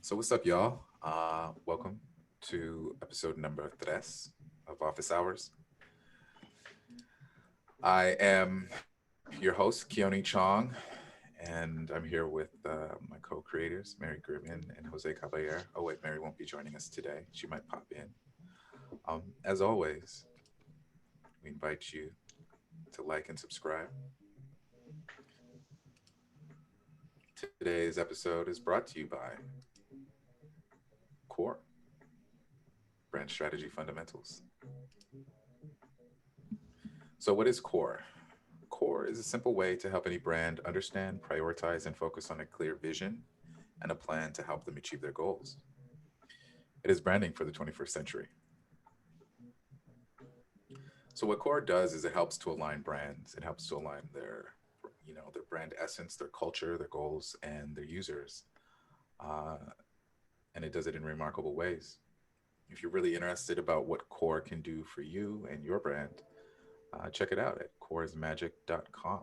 So what's up, y'all? Welcome to episode number tres of Office Hours. I am your host, Keone Chong, and I'm here with my co-creators, Mary Gribbin and Jose Caballer. Oh wait, Mary won't be joining us today. She might pop in. As always, we invite you to like and subscribe. Today's episode is brought to you by Core Brand Strategy Fundamentals. So, what is Core? Core is a simple way to help any brand understand, prioritize, and focus on a clear vision and a plan to help them achieve their goals. It is branding for the 21st century. So what Core does is it helps to align brands. It helps to align their brand essence, their culture, their goals, and their users. Uh, and it does it in remarkable ways. If you're really interested about what Core can do for you and your brand, check it out at coresmagic.com.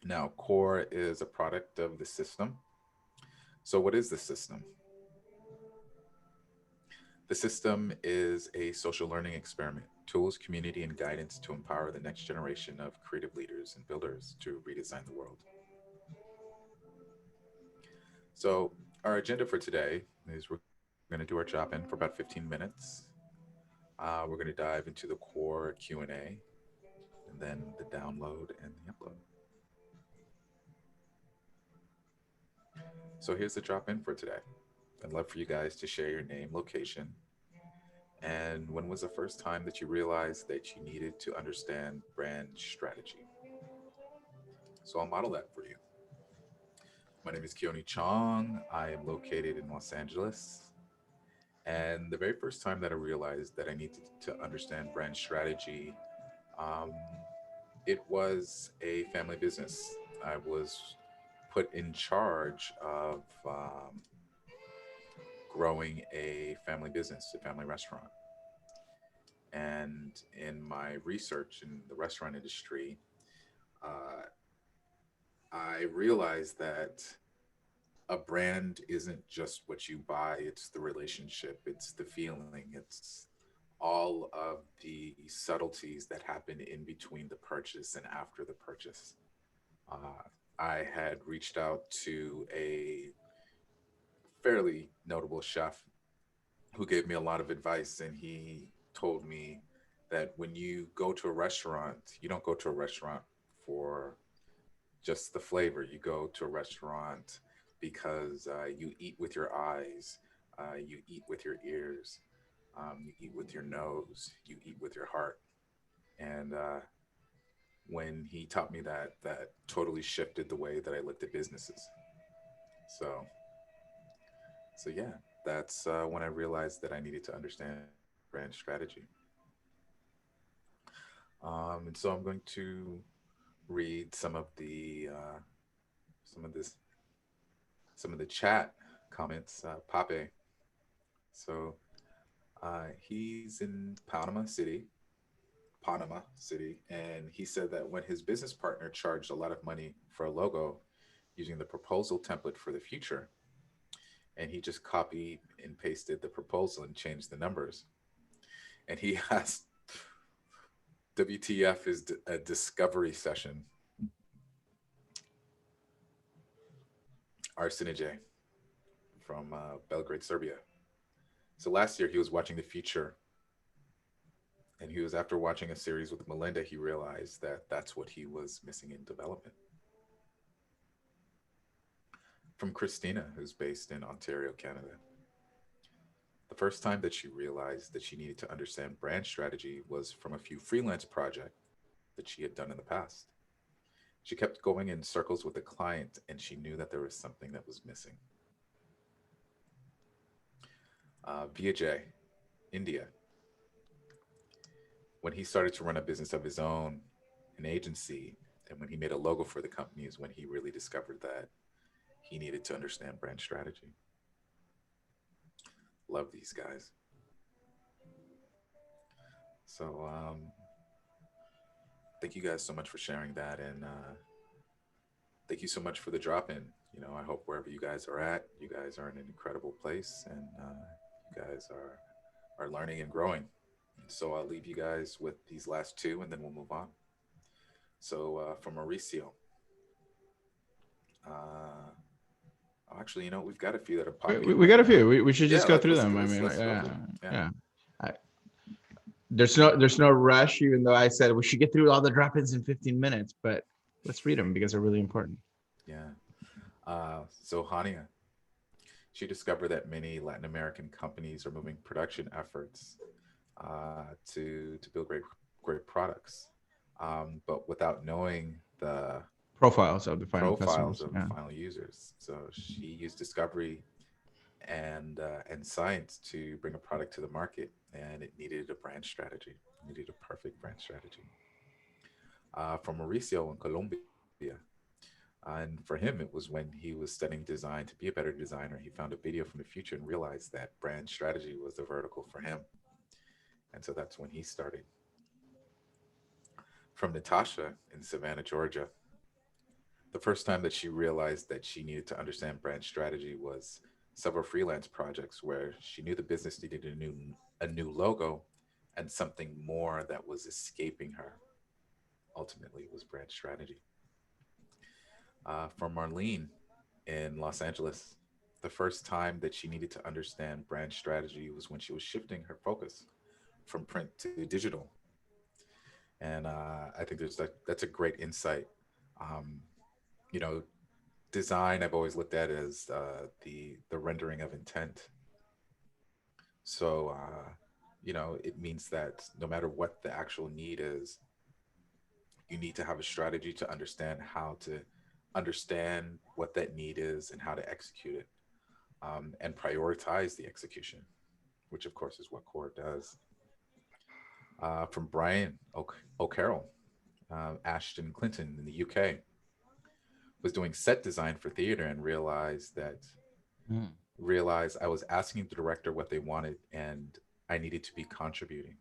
Now, Core is a product of the Systm. So, what is the Systm? The Systm is a social learning experiment, tools, community, and guidance to empower the next generation of creative leaders and builders to redesign the world. So, our agenda for today is we're going to do our drop in for about 15 minutes. We're going to dive into the core Q&A and then the download and the upload. So, here's the drop in for today. I'd love for you guys to share your name, location, and when was the first time that you realized that you needed to understand brand strategy? So I'll model that for you. My name is Keone Chong. I am located in Los Angeles. And the very first time that I realized that I needed to understand brand strategy, um, it was a family business. I was put in charge of growing a family business, a family restaurant. And in my research in the restaurant industry, uh, I realized that a brand isn't just what you buy, it's the relationship, it's the feeling, it's all of the subtleties that happen in between the purchase and after the purchase. Uh, I had reached out to a fairly notable chef who gave me a lot of advice, and he told me that when you go to a restaurant, you don't go to a restaurant for just the flavor. You go to a restaurant because you eat with your eyes, you eat with your ears, you eat with your nose, you eat with your heart. And when he taught me that, that totally shifted the way that I looked at businesses. So, so yeah, that's when I realized that I needed to understand brand strategy. And so I'm going to read some of this some of the chat comments. Pape, so he's in Panama City, and he said that when his business partner charged a lot of money for a logo using the proposal template for the future, and he just copied and pasted the proposal and changed the numbers, and he asked, "WTF is a discovery session?" Arsenije from Belgrade, Serbia. So last year he was watching the future, and he was after watching a series with Melinda, he realized that that's what he was missing in development. From Christina, who's based in Ontario, Canada. The first time that she realized that she needed to understand brand strategy was from a few freelance projects that she had done in the past. She kept going in circles with the client, and she knew that there was something that was missing. Vijay, India. When he started to run a business of his own, an agency, and when he made a logo for the company is when he really discovered that he needed to understand brand strategy. Love these guys. So thank you guys so much for sharing that, and thank you so much for the drop in. I hope wherever you guys are at, you guys are in an incredible place, and you guys are learning and growing. So I'll leave you guys with these last two, and then we'll move on. So from Mauricio, uh, actually, we've got a few that are We, popping in we right got a now. few. We should Yeah, just go through them. I mean, let's go yeah, through them. Yeah, yeah. I, there's no rush, even though I said we should get through all the drop-ins in 15 minutes, but let's read them because they're really important. yeah. So Hania, she discovered that many Latin American companies are moving production efforts to build great products, but without knowing the Profiles of the final profiles customers. of the Yeah. final users. So she used discovery and science to bring a product to the market, and it needed a brand strategy. It needed a perfect brand strategy. From Mauricio in Colombia, and for him, it was when he was studying design to be a better designer. He found a video from the future and realized that brand strategy was the vertical for him, and so that's when he started. From Natasha in Savannah, Georgia, the first time that she realized that she needed to understand brand strategy was several freelance projects where she knew the business needed a new logo and something more that was escaping her. Ultimately, it was brand strategy. From Marlene in Los Angeles, the first time that she needed to understand brand strategy was when she was shifting her focus from print to digital. And I think that's a great insight. Um, you know, Design I've always looked at as the rendering of intent. So it means that no matter what the actual need is, you need to have a strategy to understand how to understand what that need is and how to execute it, and prioritize the execution, which of course is what core does. From Brian O'Carroll, Ashton Clinton in the UK was doing set design for theater and Mm. realized I was asking the director what they wanted and I needed to be contributing.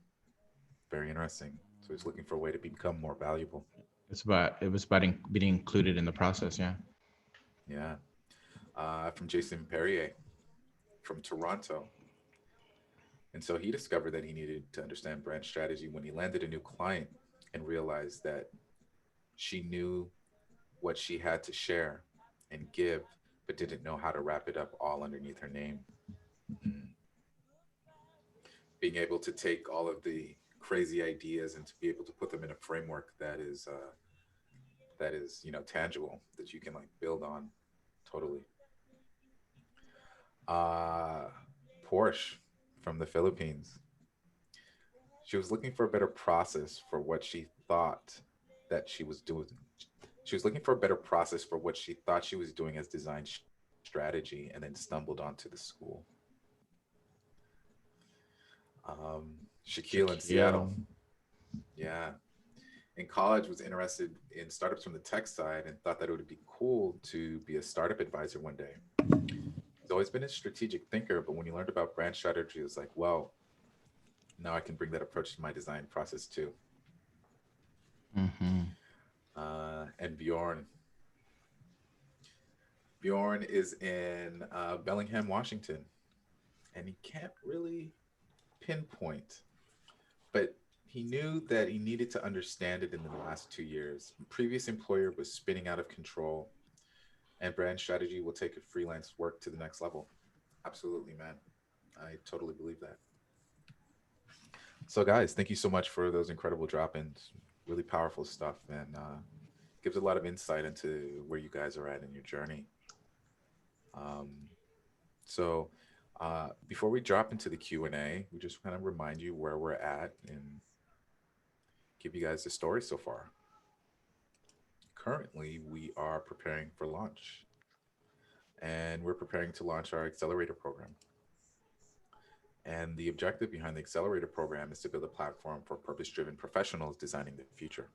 Very interesting. So he's looking for a way to become more valuable. It was about being included in the process. Yeah. Yeah. From Jason Perrier from Toronto. And so he discovered that he needed to understand brand strategy when he landed a new client and realized that she knew what she had to share and give, but didn't know how to wrap it up all underneath her name. Mm. Being able to take all of the crazy ideas and to be able to put them in a framework that is tangible that you can like build on. Totally. uh Porsche from the Philippines, she was looking for a better process for what she thought that she was doing. She was looking for a better process for what she thought she was doing as design strategy, and then stumbled onto the school. Shaquille in Seattle, Shaquille. yeah, in college was interested in startups from the tech side and thought that it would be cool to be a startup advisor one day. He's always been a strategic thinker, but when he learned about brand strategy, it was like, well, now I can bring that approach to my design process too. Hmm. And Bjorn is in Bellingham, Washington, and he can't really pinpoint, but he knew that he needed to understand it in the last 2 years. Previous employer was spinning out of control, and brand strategy will take a freelance work to the next level. Absolutely, man. I totally believe that. So, guys, thank you so much for those incredible drop-ins. Really powerful stuff, and gives a lot of insight into where you guys are at in your journey. Um, so, before we drop into the Q&A, we just kind of remind you where we're at and give you guys the story so far. Currently, we are preparing for launch, and we're preparing to launch our Accelerator program. And the objective behind the Accelerator program is to build a platform for purpose driven professionals designing the future.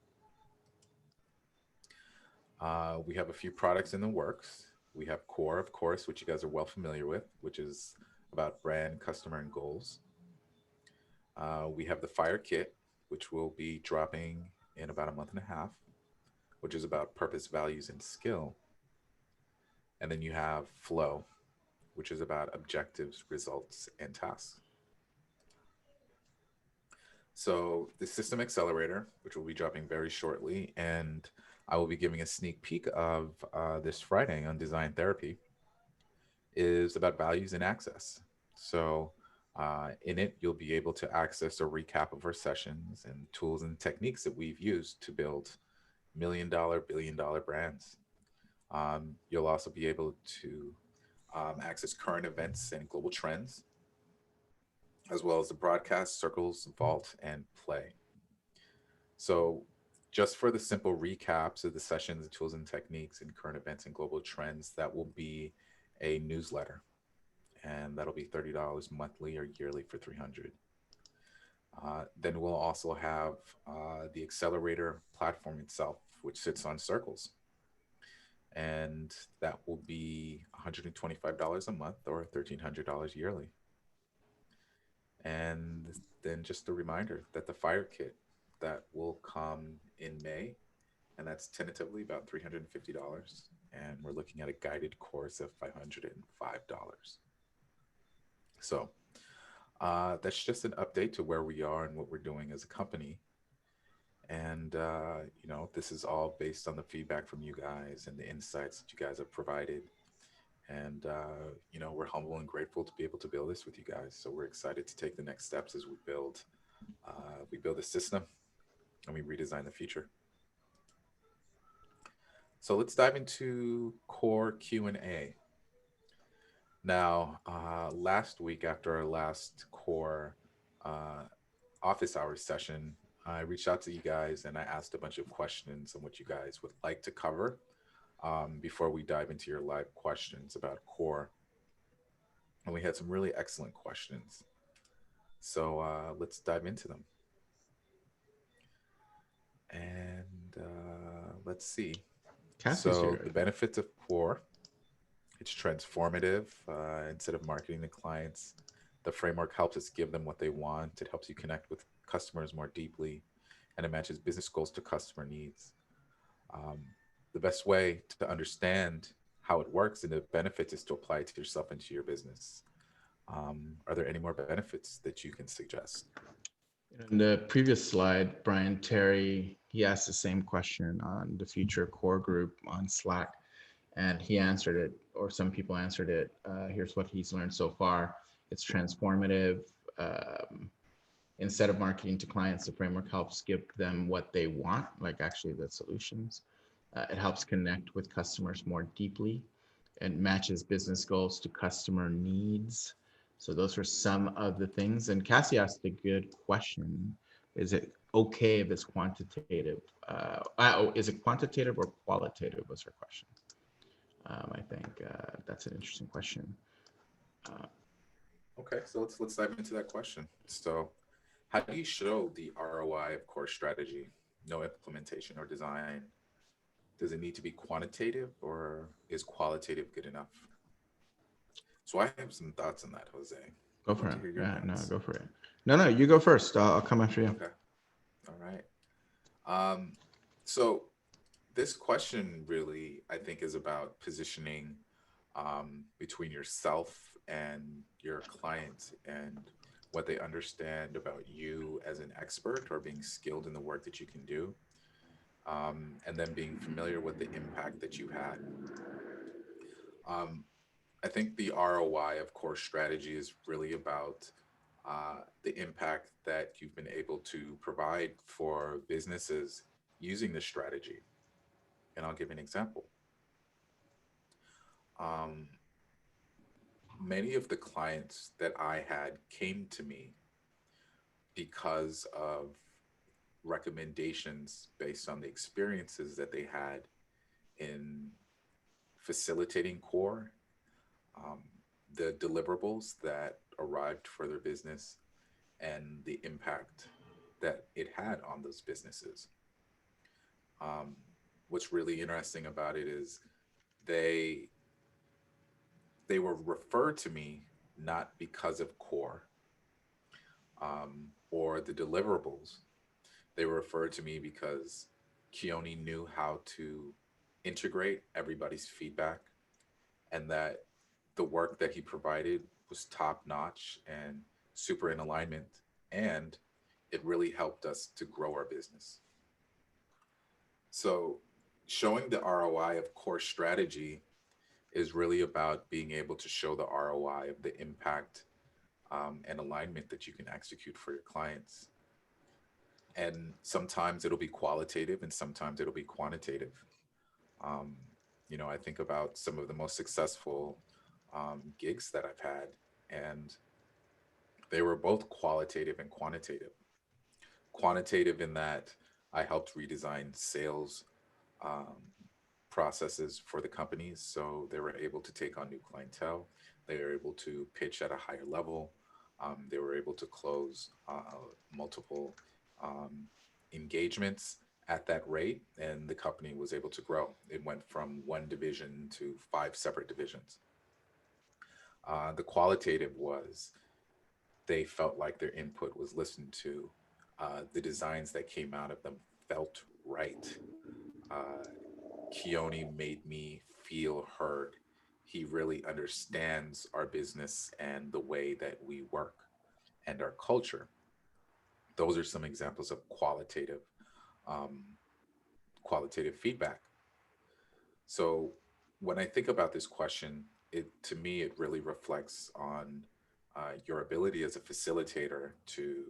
We have a few products in the works. We have Core, of course, which you guys are well familiar with, which is about brand, customer, and goals. We have the Fire Kit, which will be dropping in about a month and a half, which is about purpose, values, and skill. And then you have flow, which is about objectives, results, and tasks. So the System Accelerator, which will be dropping very shortly, and I will be giving a sneak peek of this Friday on Design Therapy, is about values and access. So in it, you'll be able to access a recap of our sessions and tools and techniques that we've used to build $1 million, $1 billion brands. You'll also be able to access current events and global trends, as well as the broadcast, circles, vault, and play. So, just for the simple recaps of the sessions, tools, and techniques, and current events and global trends, that will be a newsletter, and that'll be $30 monthly or yearly for 300. Then we'll also have the Accelerator platform itself, which sits on Circles, and that will be $125 a month or $1,300 yearly. And then just a reminder that the Fire Kit that will come in May, and that's tentatively about $350. And we're looking at a guided course of $505. So that's just an update to where we are and what we're doing as a company. And, this is all based on the feedback from you guys and the insights that you guys have provided. And, we're humble and grateful to be able to build this with you guys. So we're excited to take the next steps as we build a system and we redesign the future. So let's dive into core Q&A. Now, last week after our last core uh, office hours session, I reached out to you guys and I asked a bunch of questions on what you guys would like to cover before we dive into your live questions about core. And we had some really excellent questions. So let's dive into them. And let's see. Cassie's So, here. the benefits of core, it's transformative. Instead of marketing to clients, the framework helps us give them what they want. It helps you connect with customers more deeply, and it matches business goals to customer needs. Um, the best way to understand how it works and the benefits is to apply it to yourself and to your business. Are there any more benefits that you can suggest? In the previous slide, Brian Terry, he asked the same question on the future core group on Slack, and he answered it, or some people answered it. Here's what he's learned so far. It's transformative. Um, Instead of marketing to clients, the framework helps give them what they want, like actually the solutions. It helps connect with customers more deeply and matches business goals to customer needs. So those are some of the things. And Cassie asked a good question. Is it okay if it's quantitative? Is it quantitative or qualitative was her question. I think that's an interesting question. Uh, Okay, so let's dive into that question. So, how do you show the ROI of core strategy? No implementation or design. Does it need to be quantitative or is qualitative good enough? So I have some thoughts on that, Jose. Go I'd love for to it. hear your Yeah, no, thoughts. go for it. No, you go first. I'll come after you. Okay. All right. Um, so this question really, I think, is about positioning between yourself and your client and what they understand about you as an expert or being skilled in the work that you can do, and then being familiar with the impact that you had. Um, I think the ROI of core strategy is really about the impact that you've been able to provide for businesses using this strategy. And I'll give an example. Um, Many of the clients that I had came to me because of recommendations based on the experiences that they had in facilitating core, um, the deliverables that arrived for their business, and the impact that it had on those businesses. Um, what's really interesting about it is they they were referred to me not because of core or the deliverables. They were referred to me because Keone knew how to integrate everybody's feedback and that the work that he provided was top notch and super in alignment, and it really helped us to grow our business. So, showing the ROI of core strategy is really about being able to show the ROI of the impact and alignment that you can execute for your clients. And sometimes it'll be qualitative and sometimes it'll be quantitative. Um, I think about some of the most successful gigs that I've had, and they were both qualitative and quantitative. Quantitative in that I helped redesign sales um, processes for the companies so they were able to take on new clientele. They were able to pitch at a higher level. They were able to close multiple um, engagements at that rate, and the company was able to grow. It went from one division to five separate divisions. The qualitative was they felt like their input was listened to. The designs that came out of them felt right. Uh, Keone made me feel heard. He really understands our business and the way that we work and our culture. Those are some examples of um, qualitative feedback. So when I think about this question, it to me it really reflects on your ability as a facilitator to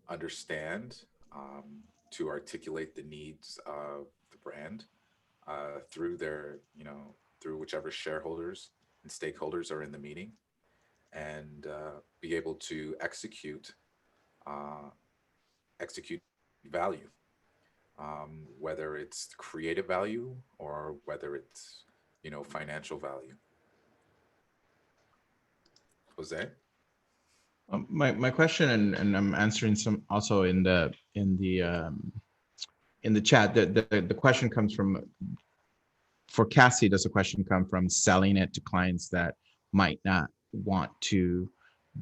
understand, to articulate the needs of the brand through through whichever shareholders and stakeholders are in the meeting, and be able to uh, execute value, whether it's creative value or whether it's financial value. Jose. My question, and I'm answering some also in the chat. The question comes from, for Cassie, does the question come from selling it to clients that might not want to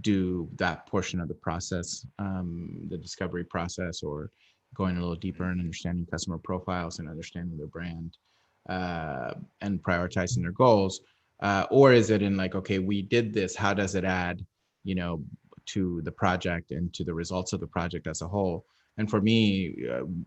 do that portion of the process, the discovery process, or going a little deeper and understanding customer profiles and understanding their brand, and prioritizing their goals? Or is it in like, okay, we did this, how does it add, you know, to the project and to the results of the project as a whole? And for me,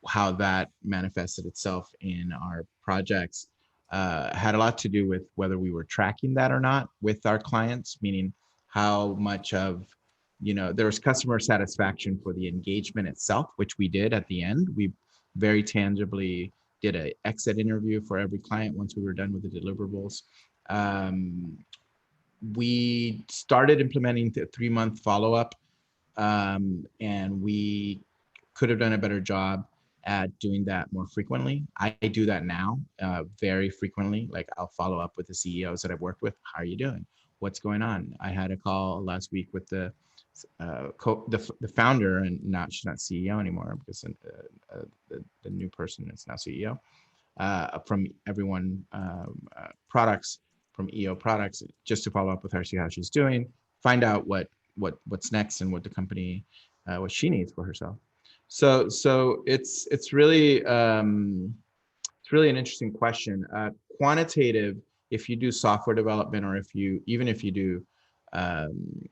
how that manifested itself in our projects had a lot to do with whether we were tracking that or not with our clients, meaning how much of, there was customer satisfaction for the engagement itself, which we did at the end. We very tangibly did a exit interview for every client once we were done with the deliverables. Um, we started implementing the 3-month follow-up, and we could have done a better job at doing that more frequently. I do that now very frequently. Like, I'll follow up with the CEOs that I've worked with. How are you doing? What's going on? I had a call last week with the founder, and she's not CEO anymore because the new person is now CEO, from everyone products, from EO products, just to follow up with her, see how she's doing, find out what's next and what the company, what she needs for herself. So it's really an interesting question. Quantitative, if you do software development, or if you even if you do um,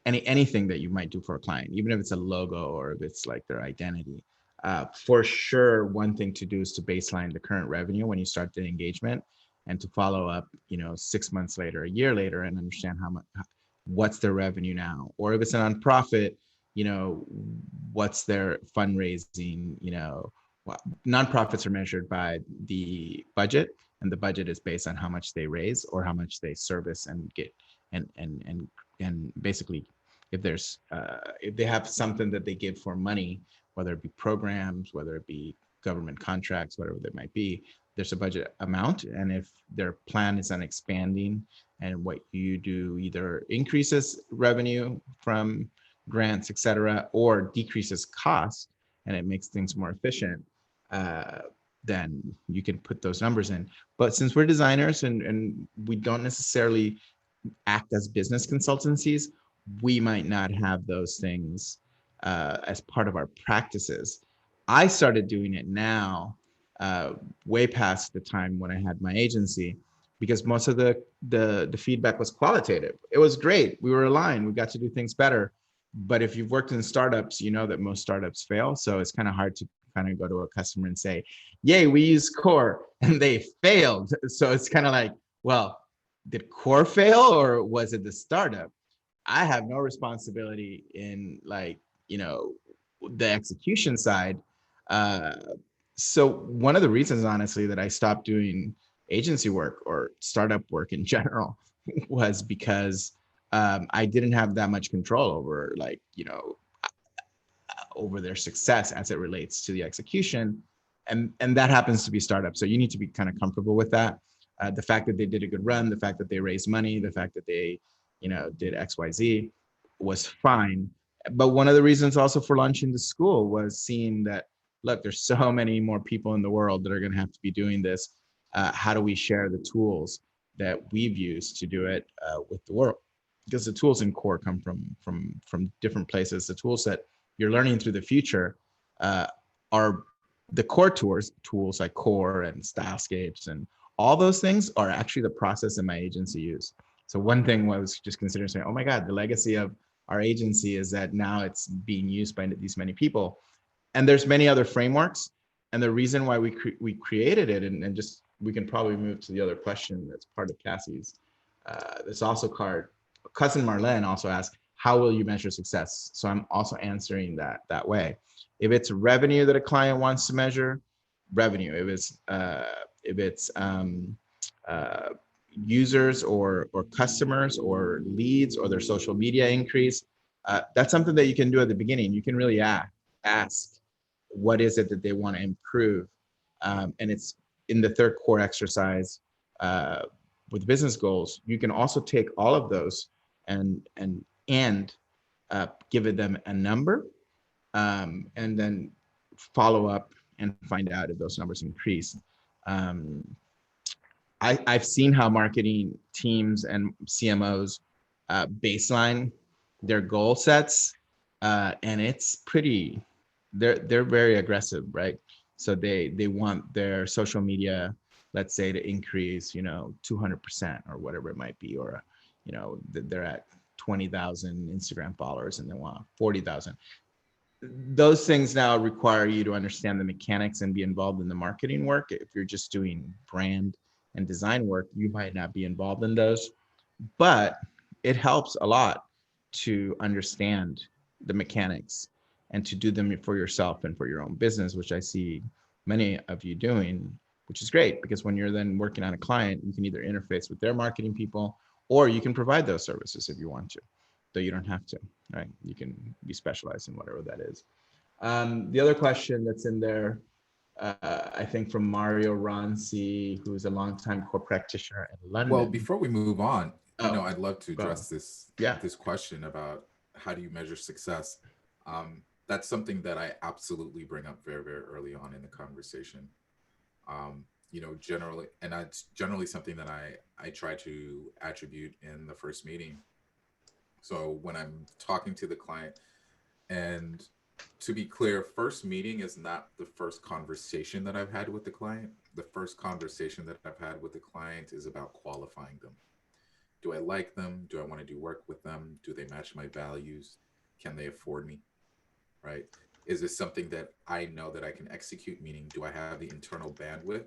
anything that you might do for a client, even if it's a logo or if it's like their identity, for sure, one thing to do is to baseline the current revenue when you start the engagement, and to follow up, 6 months later, a year later, and understand how much, what's their revenue now. Or if it's a nonprofit, what's their fundraising. Nonprofits are measured by the budget, and the budget is based on how much they raise or how much they service and get, and basically, if they have something that they give for money, whether it be programs, whether it be government contracts, whatever they might be, there's a budget amount. And if their plan is on expanding, and what you do either increases revenue from grants, et cetera, or decreases costs, and it makes things more efficient, then you can put those numbers in. But since we're designers, and we don't necessarily act as business consultancies, we might not have those things as part of our practices. I started doing it now uh, way past the time when I had my agency, because most of the feedback was qualitative. It was great. We were aligned. We got to do things better. But if you've worked in startups, you know that most startups fail. So it's kind of hard to kind of go to a customer and say, "Yay, we use Core," and they failed. So it's kind of like, well, did Core fail or was it the startup? I have no responsibility in, like, you know, the execution side. Uh, so one of the reasons, honestly, that I stopped doing agency work or startup work in general was because I didn't have that much control over, like, you know, over their success as it relates to the execution, and that happens to be startups. So you need to be kind of comfortable with that. The fact that they did a good run, the fact that they raised money, the fact that they, you know, did XYZ was fine. But one of the reasons also for launching the school was seeing that, look, there's so many more people in the world that are going to have to be doing this. How do we share the tools that we've used to do it with the world? Because the tools in core come from different places. The tools that you're learning through the future uh, are the core tools like core and stylescapes, and all those things are actually the process that my agency used. So one thing was just considering saying, oh my God, the legacy of our agency is that now it's being used by these many people. And there's many other frameworks. And the reason why we created it, and just we can probably move to the other question that's part of Cassie's. This also card, cousin Marlene also asked, how will you measure success? So I'm also answering that way. If it's revenue that a client wants to measure, revenue. If it's uh, users or customers or leads or their social media increase, that's something that you can do at the beginning. You can really ask what is it that they want to improve, and it's in the third core exercise uh, with business goals. You can also take all of those and give them a number, and then follow up and find out if those numbers increase. Um, I've seen how marketing teams and CMOs baseline their goal sets, and it's pretty. They're very aggressive, right? So they want their social media, let's say, to increase, 200% or whatever it might be, or they're at 20,000 Instagram followers and they want 40,000. Those things now require you to understand the mechanics and be involved in the marketing work. If you're just doing brand and design work, you might not be involved in those, but it helps a lot to understand the mechanics and to do them for yourself and for your own business, which I see many of you doing, which is great, because when you're then working on a client, you can either interface with their marketing people or you can provide those services if you want to, though you don't have to, right? You can be specialized in whatever that is. The other question that's in there, I think from Mario Ronci, who's a longtime core practitioner in Well, London. before we move on, Oh, I'd love to go. address this Yeah. question about how do you measure success. That's something that I absolutely bring up very, very early on in the conversation. Generally, and that's generally something that I try to attribute in the first meeting. So when I'm talking to the client, and to be clear, first meeting is not the first conversation that I've had with the client. The first conversation that I've had with the client is about qualifying them. Do I like them? Do I want to do work with them? Do they match my values? Can they afford me? Right? Is this something that I know that I can execute? Meaning, do I have the internal bandwidth,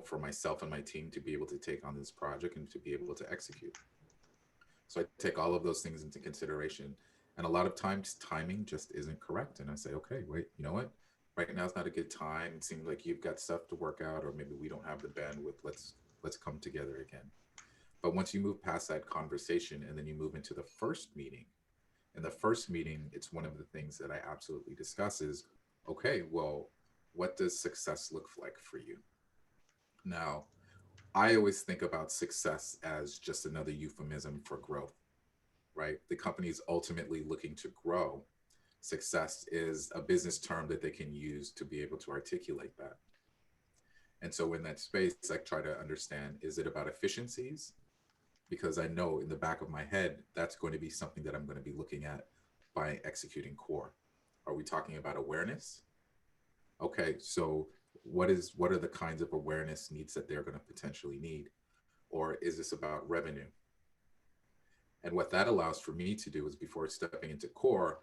for myself and my team to be able to take on this project and to be able to execute? So I take all of those things into consideration. And a lot of times timing just isn't correct. And I say, okay, wait, you know what? Right now is not a good time. It seems like you've got stuff to work out, or maybe we don't have the bandwidth. Let's come together again. But once you move past that conversation and then you move into the first meeting, in the first meeting, it's one of the things that I absolutely discuss is, okay, well, what does success look like for you? Now, I always think about success as just another euphemism for growth, right? The company is ultimately looking to grow. Success is a business term that they can use to be able to articulate that. And so in that space, I try to understand, is it about efficiencies? Because I know in the back of my head, that's going to be something that I'm going to be looking at by executing core. Are we talking about awareness? Okay, so What are the kinds of awareness needs that they're going to potentially need, or is this about revenue? And what that allows for me to do is, before stepping into core,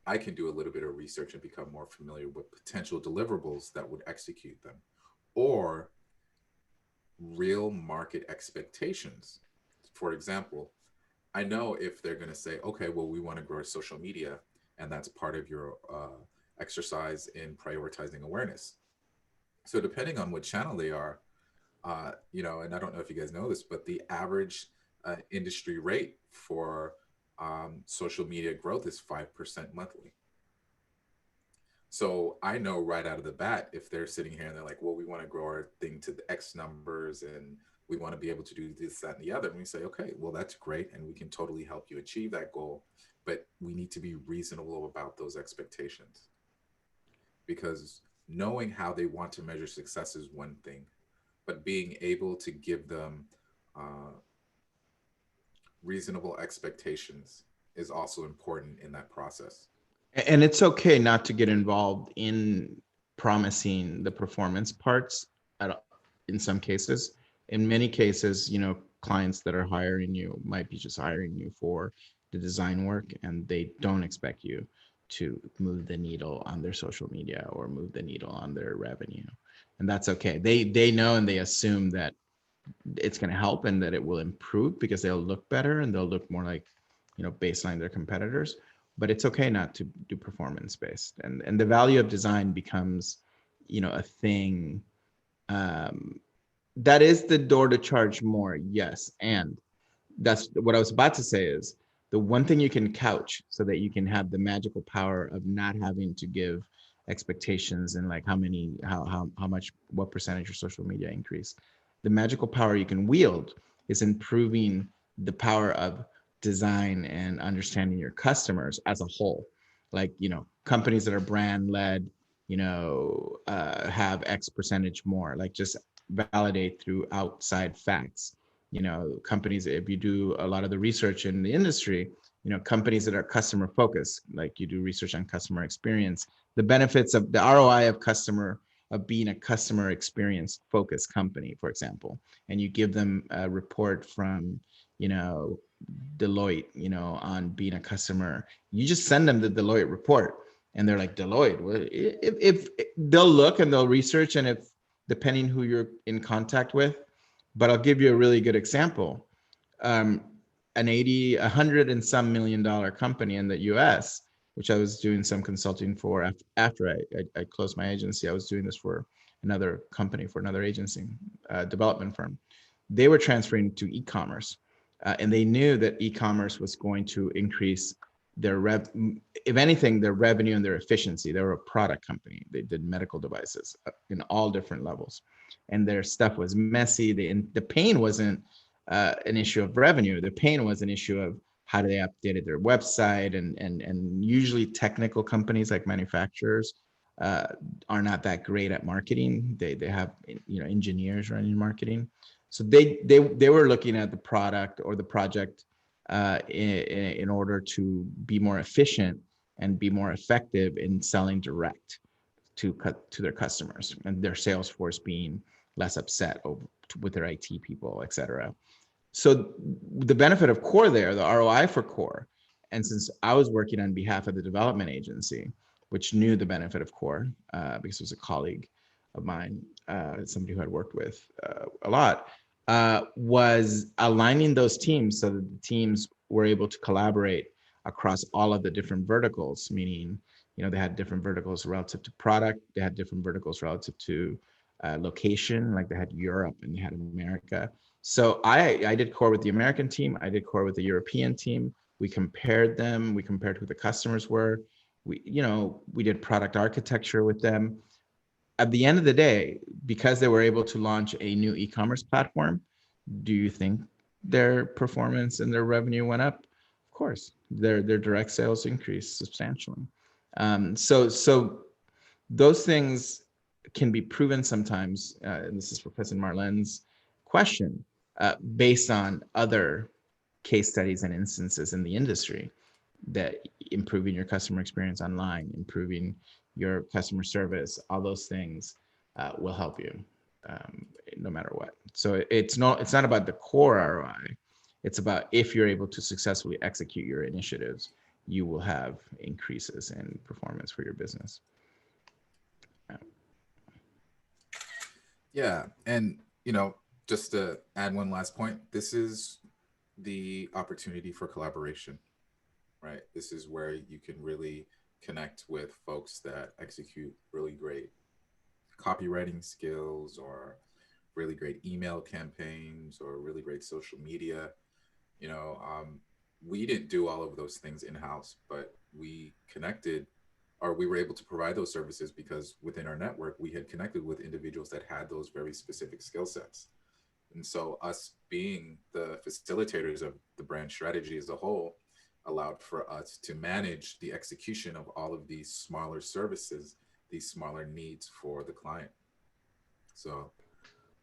I can do a little bit of research and become more familiar with potential deliverables that would execute them, or real market expectations. For example, I know if they're going to say, okay, well, we want to grow social media, and that's part of your exercise in prioritizing awareness. So, depending on what channel they are, and I don't know if you guys know this, but the average industry rate for social media growth is 5% monthly. So I know right out of the bat, if they're sitting here and they're like, well, we want to grow our thing to the X numbers and we want to be able to do this, that, and the other. And we say, okay, well, that's great. And we can totally help you achieve that goal. But we need to be reasonable about those expectations, because knowing how they want to measure success is one thing, but being able to give them uh, reasonable expectations is also important in that process. And it's okay not to get involved in promising the performance parts at, in some cases. In many cases, clients that are hiring you might be just hiring you for the design work, and they don't expect you to move the needle on their social media or move the needle on their revenue. And that's okay. They know and they assume that it's going to help and that it will improve because they'll look better and they'll look more like, baseline their competitors. But it's okay not to do performance based, and the value of design becomes, a thing. That is the door to charge more, yes. And that's what I was about to say, is the one thing you can couch so that you can have the magical power of not having to give expectations and like how much, what percentage of social media increase. The magical power you can wield is improving the power of design and understanding your customers as a whole. Like, companies that are brand led, have X percentage more, like just validate through outside facts. Companies, if you do a lot of the research in the industry, companies that are customer focused, like you do research on customer experience, the benefits of the ROI of being a customer experience focused company, for example, and you give them a report from, Deloitte, on being a customer, you just send them the Deloitte report and they're like, Deloitte, if they'll look and they'll research, and if, depending who you're in contact with. But I'll give you a really good example. Um, an 100 and some million dollar company in the US, which I was doing some consulting for after I closed my agency. I was doing this for another company, for another agency, development firm. They were transferring to e-commerce, and they knew that e-commerce was going to increase their if anything, their revenue and their efficiency. They were a product company. They did medical devices in all different levels, and their stuff was messy. The pain wasn't an issue of revenue. The pain was an issue of how they updated their website, and usually technical companies like manufacturers uh, are not that great at marketing. They have engineers running marketing, so they were looking at the product or the project in order to be more efficient and be more effective in selling direct to their customers, and their sales force being less upset with their IT people, et cetera. So the benefit of core there, the ROI for core, and since I was working on behalf of the development agency, which knew the benefit of core because it was a colleague of mine, somebody who I'd worked with a lot, was aligning those teams so that the teams were able to collaborate across all of the different verticals, meaning, they had different verticals relative to product, they had different verticals relative to location, like they had Europe and they had America. So I did core with the American team. I did core with the European team. We compared them. We compared who the customers were. We did product architecture with them. At the end of the day, because they were able to launch a new e-commerce platform, do you think their performance and their revenue went up? Of course, their direct sales increased substantially. So those things can be proven sometimes, and this is for President Marlen's question, based on other case studies and instances in the industry, that improving your customer experience online, improving your customer service, all those things will help you, no matter what. So it's not about the core ROI. It's about if you're able to successfully execute your initiatives, you will have increases in performance for your business. Yeah, and just to add one last point, this is the opportunity for collaboration, right? This is where you can really connect with folks that execute really great copywriting skills or really great email campaigns or really great social media. You know, we didn't do all of those things in house, but we connected or we were able to provide those services because within our network, we had connected with individuals that had those very specific skill sets. And so, us being the facilitators of the brand strategy as a whole allowed for us to manage the execution of all of these smaller services, these smaller needs for the client. So,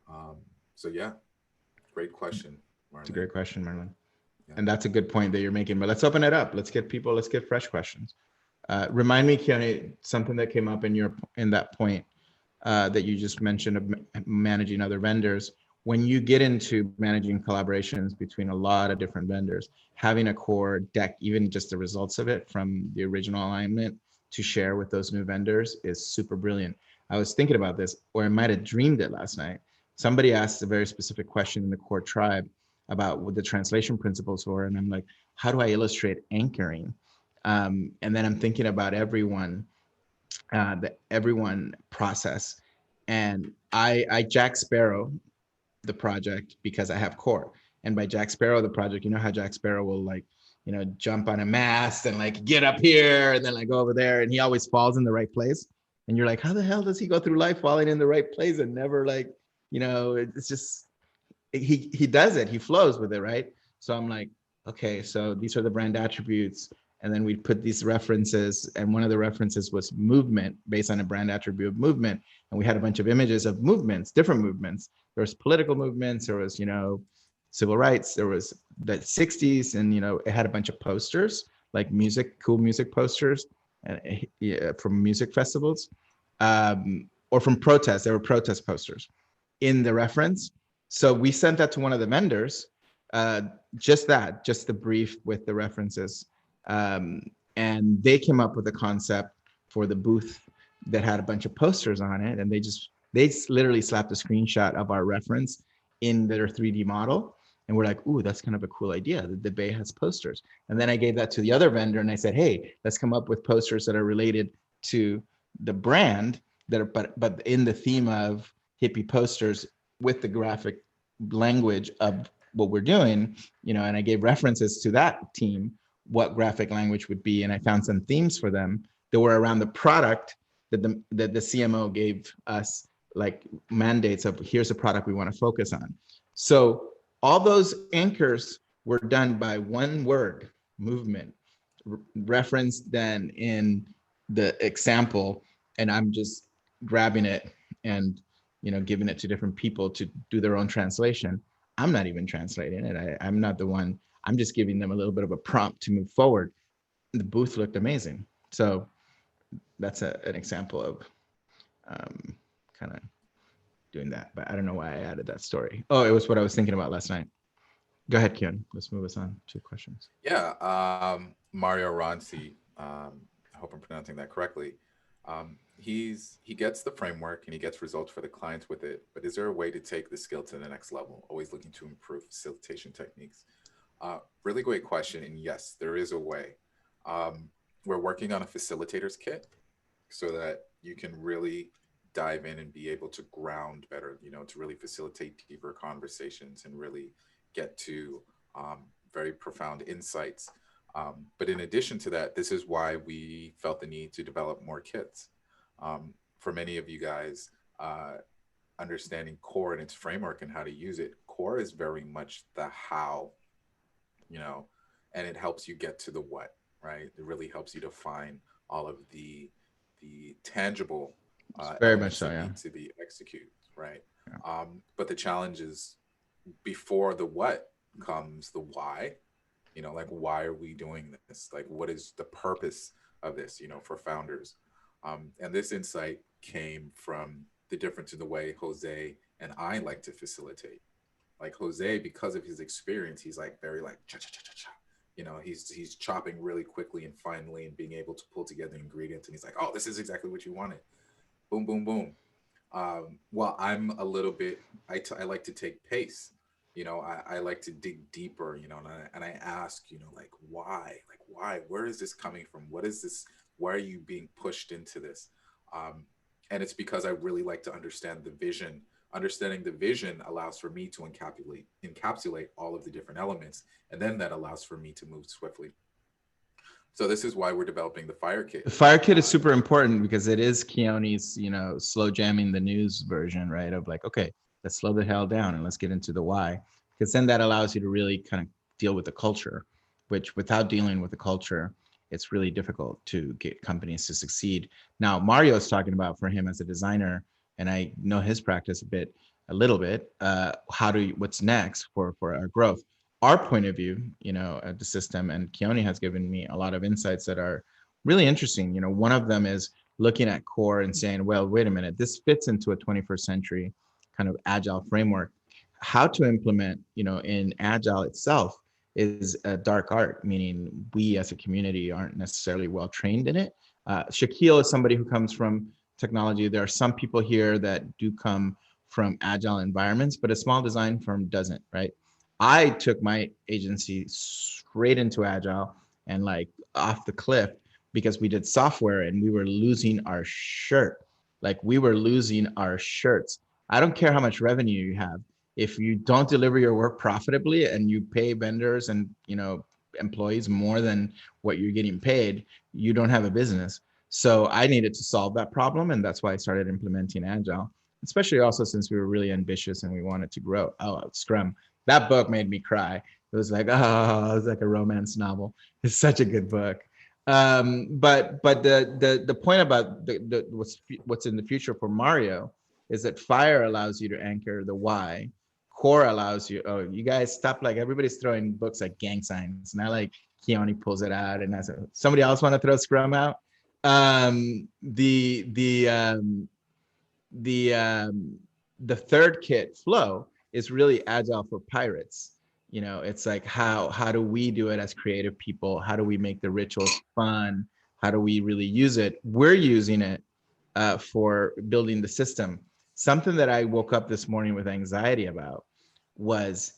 um, so yeah, great question, It's a Marlon. great question, Marlon. Yeah. And that's a good point that you're making. But let's open it up. Let's get fresh questions. Remind me, Keone, something that came up in that point that you just mentioned of managing other vendors. When you get into managing collaborations between a lot of different vendors, having a core deck, even just the results of it from the original alignment to share with those new vendors is super brilliant. I was thinking about this, or I might have dreamed it last night. Somebody asked a very specific question in the core tribe about what the translation principles were. And I'm like, how do I illustrate anchoring? And then I'm thinking about the everyone process. And I Jack Sparrow the project because I have core. And by Jack Sparrow the project, you know how Jack Sparrow will like, jump on a mast and like get up here and then like go over there, and he always falls in the right place. And you're like, how the hell does he go through life falling in the right place and never like, it's just he does it. He flows with it, right? So I'm like, okay, so these are the brand attributes. And then we put these references, and one of the references was movement based on a brand attribute of movement. And we had a bunch of images of movements, different movements. There was political movements, there was, civil rights, there was the 60s, and it had a bunch of posters, like cool music posters, from music festivals, or from protests. There were protest posters in the reference. So we sent that to one of the vendors, just the brief with the references. And they came up with a concept for the booth that had a bunch of posters on it. And they literally slapped a screenshot of our reference in their 3D model. And we're like, ooh, that's kind of a cool idea. The Bay has posters. And then I gave that to the other vendor and I said, hey, let's come up with posters that are related to the brand that are, but in the theme of hippie posters with the graphic language of what we're doing, and I gave references to that team, what graphic language would be. And I found some themes for them that were around the product that the CMO gave us, like mandates of here's a product we want to focus on. So all those anchors were done by one word, movement, referenced then in the example. And I'm just grabbing it and giving it to different people to do their own translation. I'm not even translating it. I'm not the one. I'm just giving them a little bit of a prompt to move forward. The booth looked amazing. So that's an example of kind of doing that. But I don't know why I added that story. Oh, it was what I was thinking about last night. Go ahead, Keone. Let's move us on to questions. Yeah, Mario Ronci. I hope I'm pronouncing that correctly. He gets the framework and he gets results for the clients with it. But is there a way to take the skill to the next level? Always looking to improve facilitation techniques. Really great question. And yes, there is a way. We're working on a facilitator's kit so that you can really dive in and be able to ground better, to really facilitate deeper conversations and really get to very profound insights. But in addition to that, this is why we felt the need to develop more kits. For many of you guys, understanding core and its framework and how to use it, core is very much the how, you know, and it helps you get to the what, right? It really helps you define all of the tangible Very much elements so, that yeah. need to be executed, right? Yeah. But the challenge is before the what comes the why. Like, why are we doing this? Like, what is the purpose of this? For founders, and this insight came from the difference in the way Jose and I like to facilitate. Like Jose, because of his experience, he's like very like cha cha cha cha cha. You know, he's chopping really quickly and finely and being able to pull together ingredients. And he's like, oh, this is exactly what you wanted. Boom, boom, boom. Well, I'm a little bit. I like to take pace. You know, I like to dig deeper. You know, and I ask, you know, like why, like why, where is this coming from? What is this? Why are you being pushed into this? Um, and it's because I really like to understand the vision. Understanding the vision allows for me to encapsulate all of the different elements, and then that allows for me to move swiftly. So this is why we're developing the fire The kit. fire kit is super important because it is Keone's, slow jamming the news version, right? Of like, okay, let's slow the hell down and let's get into the why. Because then that allows you to really kind of deal with the culture, which without dealing with the culture, it's really difficult to get companies to succeed. Now, Mario is talking about for him as a designer, and I know his practice a little bit, what's next for our growth. Our point of view, at the system, and Keone has given me a lot of insights that are really interesting. One of them is looking at core and saying, well, wait a minute, this fits into a 21st century kind of agile framework. How to implement, in agile itself is a dark art, meaning we as a community aren't necessarily well trained in it. Shaquille is somebody who comes from technology. There are some people here that do come from agile environments, but a small design firm doesn't, right? I took my agency straight into agile and like off the cliff because we did software and we were losing our shirt. Like we were losing our shirts. I don't care how much revenue you have. If you don't deliver your work profitably and you pay vendors and employees more than what you're getting paid, you don't have a business. So I needed to solve that problem, and that's why I started implementing agile. Especially also since we were really ambitious and we wanted to grow. Oh, Scrum. That book made me cry. It was like, oh, it was like a romance novel. It's such a good book. But the point about what's in the future for Mario is that fire allows you to anchor the why. Core allows you. Oh, you guys stop! Like everybody's throwing books like gang signs. Now like Keone pulls it out, and that's somebody else want to throw Scrum out. The third kit flow is really agile for pirates. It's like how do we do it as creative people? How do we make the rituals fun? How do we really use it? We're using it for building the system. Something that I woke up this morning with anxiety about was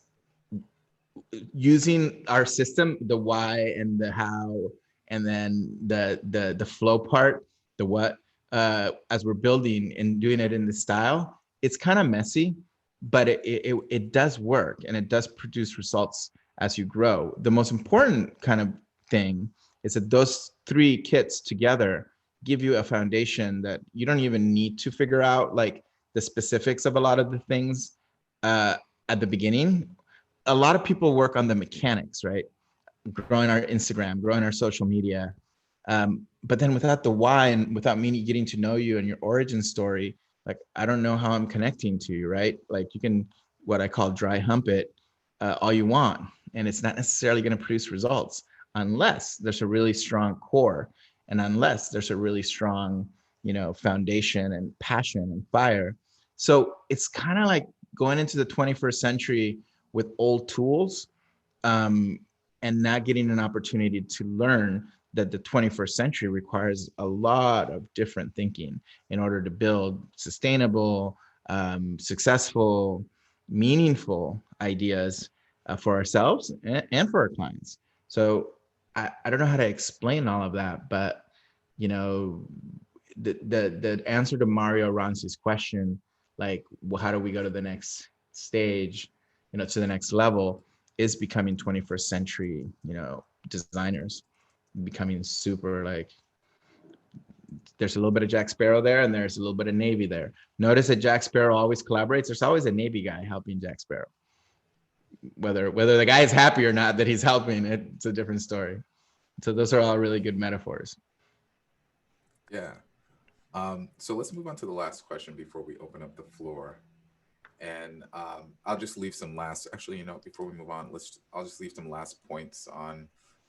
using our system, the why and the how, and then the flow part, the what, as we're building and doing it in the style. It's kind of messy, but it does work and it does produce results as you grow. The most important kind of thing is that those three kits together give you a foundation that you don't even need to figure out like the specifics of a lot of the things uh, at the beginning. A lot of people work on the mechanics, right? Growing our Instagram, growing our social media. But then without the why and without me getting to know you and your origin story, like I don't know how I'm connecting to you, right? Like you can, what I call dry hump it all you want. And it's not necessarily going to produce results unless there's a really strong core and unless there's a really strong, foundation and passion and fire. So it's kind of like going into the 21st century with old tools, um, and not getting an opportunity to learn that the 21st century requires a lot of different thinking in order to build sustainable, successful, meaningful ideas for ourselves and for our clients. So I don't know how to explain all of that, but you know, the answer to Mario Ronsi's question, like, well, how do we go to the next stage, to the next level, is becoming 21st century, designers, becoming super like, there's a little bit of Jack Sparrow there and there's a little bit of Navy there. Notice that Jack Sparrow always collaborates. There's always a Navy guy helping Jack Sparrow. Whether the guy is happy or not that he's helping, it's a different story. So those are all really good metaphors. Yeah. So let's move on to the last question before we open up the floor. And I'll just leave some last. Actually, before we move on, I'll just leave some last points on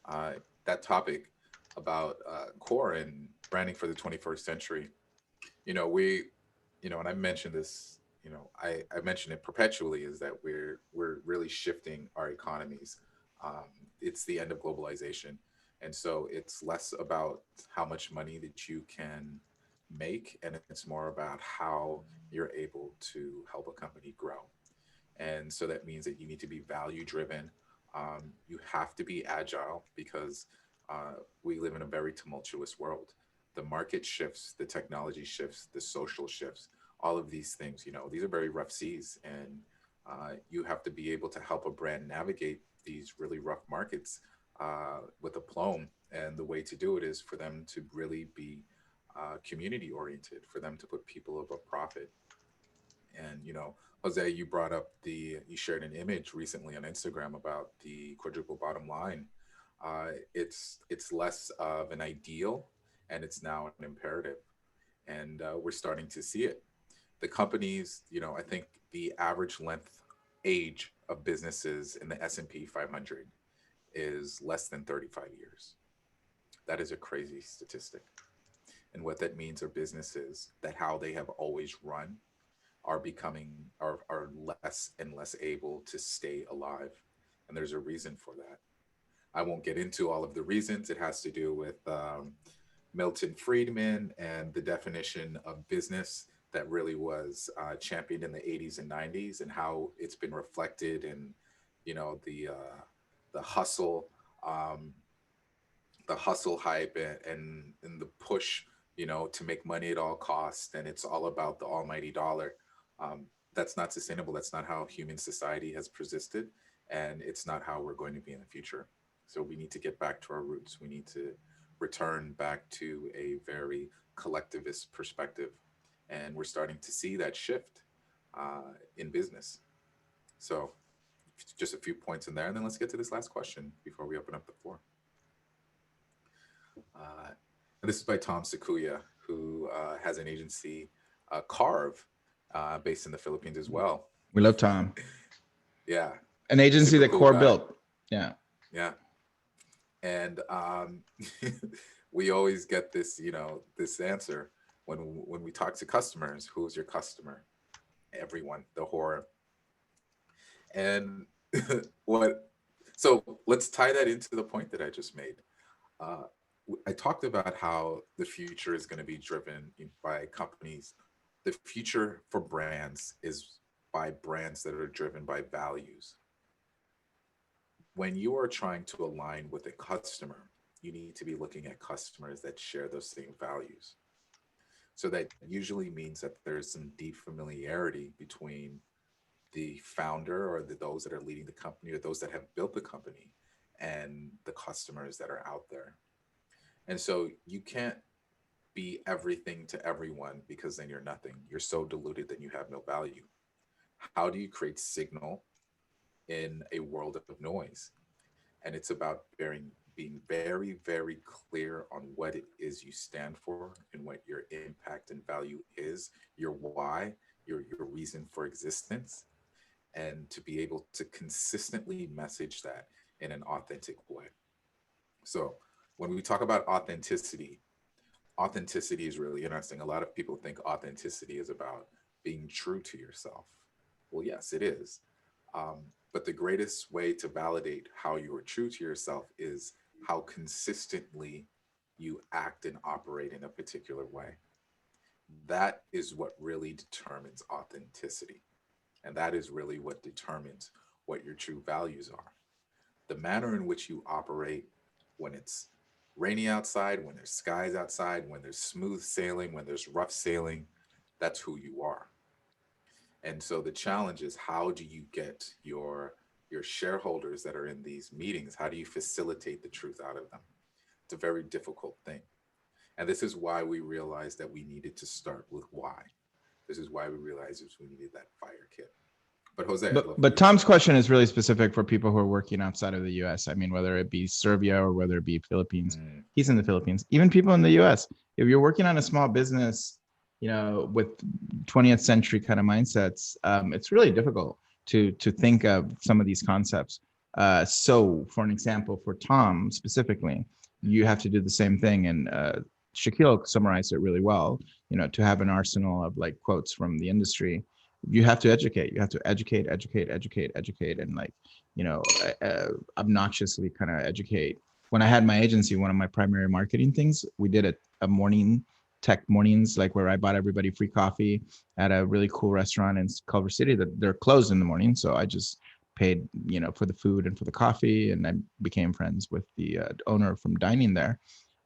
uh, that topic about core and branding for the 21st century. You know, we, and I mentioned this, I mention it perpetually, is that we're really shifting our economies. It's the end of globalization, and so it's less about how much money that you can make, and it's more about how you're able to help a company grow. And so that means that you need to be value driven. You have to be agile because we live in a very tumultuous world. The market shifts, the technology shifts, the social shifts, all of these things. These are very rough seas, and you have to be able to help a brand navigate these really rough markets with aplomb. And the way to do it is for them to really be community oriented, for them to put people above profit. And Jose, you shared an image recently on Instagram about the quadruple bottom line. It's less of an ideal, and it's now an imperative, and we're starting to see it. The companies, I think the average length age of businesses in the S&P 500 is less than 35 years. That is a crazy statistic. And what that means are businesses that how they have always run are less and less able to stay alive. And there's a reason for that. I won't get into all of the reasons. It has to do with Milton Friedman and the definition of business that really was championed in the 80s and 90s, and how it's been reflected in, the hustle, um, the hustle hype, and the push, to make money at all costs, and it's all about the almighty dollar. That's not sustainable. That's not how human society has persisted, and it's not how we're going to be in the future. So we need to get back to our roots. We need to return back to a very collectivist perspective, and we're starting to see that shift in business. So just a few points in there, and then let's get to this last question before we open up the floor. And this is by Tom Sakuya, who has an agency, Carve, based in the Philippines as well. We love Tom. Yeah, An agency super that cool Core guy. built. Yeah. Yeah, and we always get this, this answer when we talk to customers. Who's your customer? Everyone, the horror. And what? So let's tie that into the point that I just made. Uh, I talked about how the future is going to be driven by companies. The future for brands is by brands that are driven by values. When you are trying to align with a customer, you need to be looking at customers that share those same values. So that usually means that there's some deep familiarity between the founder, or those that are leading the company, or those that have built the company, and the customers that are out there. And so you can't be everything to everyone, because then you're nothing. You're so diluted that you have no value. How do you create signal in a world of noise? And it's about being very, very clear on what it is you stand for, and what your impact and value is, your why, your reason for existence, and to be able to consistently message that in an authentic way. So when we talk about authenticity, authenticity is really interesting. A lot of people think authenticity is about being true to yourself. Well, yes, it is. But the greatest way to validate how you are true to yourself is how consistently you act and operate in a particular way. That is what really determines authenticity. And that is really what determines what your true values are. The manner in which you operate when it's rainy outside, when there's skies outside, when there's smooth sailing, when there's rough sailing, that's who you are. And so the challenge is, how do you get your shareholders that are in these meetings, how do you facilitate the truth out of them? It's a very difficult thing. And this is why we realized that we needed to start with why. This is why we realized we needed that fire kit. But Jose, I'd love But Tom's question is really specific for people who are working outside of the US. I mean, whether it be Serbia or whether it be Philippines. He's in the Philippines. Even people in the US, if you're working on a small business, with 20th century kind of mindsets, it's really difficult to think of some of these concepts. So for an example, for Tom specifically, you have to do the same thing. And Shaquille summarized it really well. To have an arsenal of like quotes from the industry, you have to educate. You have to educate, and like, obnoxiously kind of educate. When I had my agency, one of my primary marketing things, we did a morning tech mornings, like where I bought everybody free coffee at a really cool restaurant in Culver City that they're closed in the morning. So I just paid, for the food and for the coffee, and I became friends with the owner from dining there.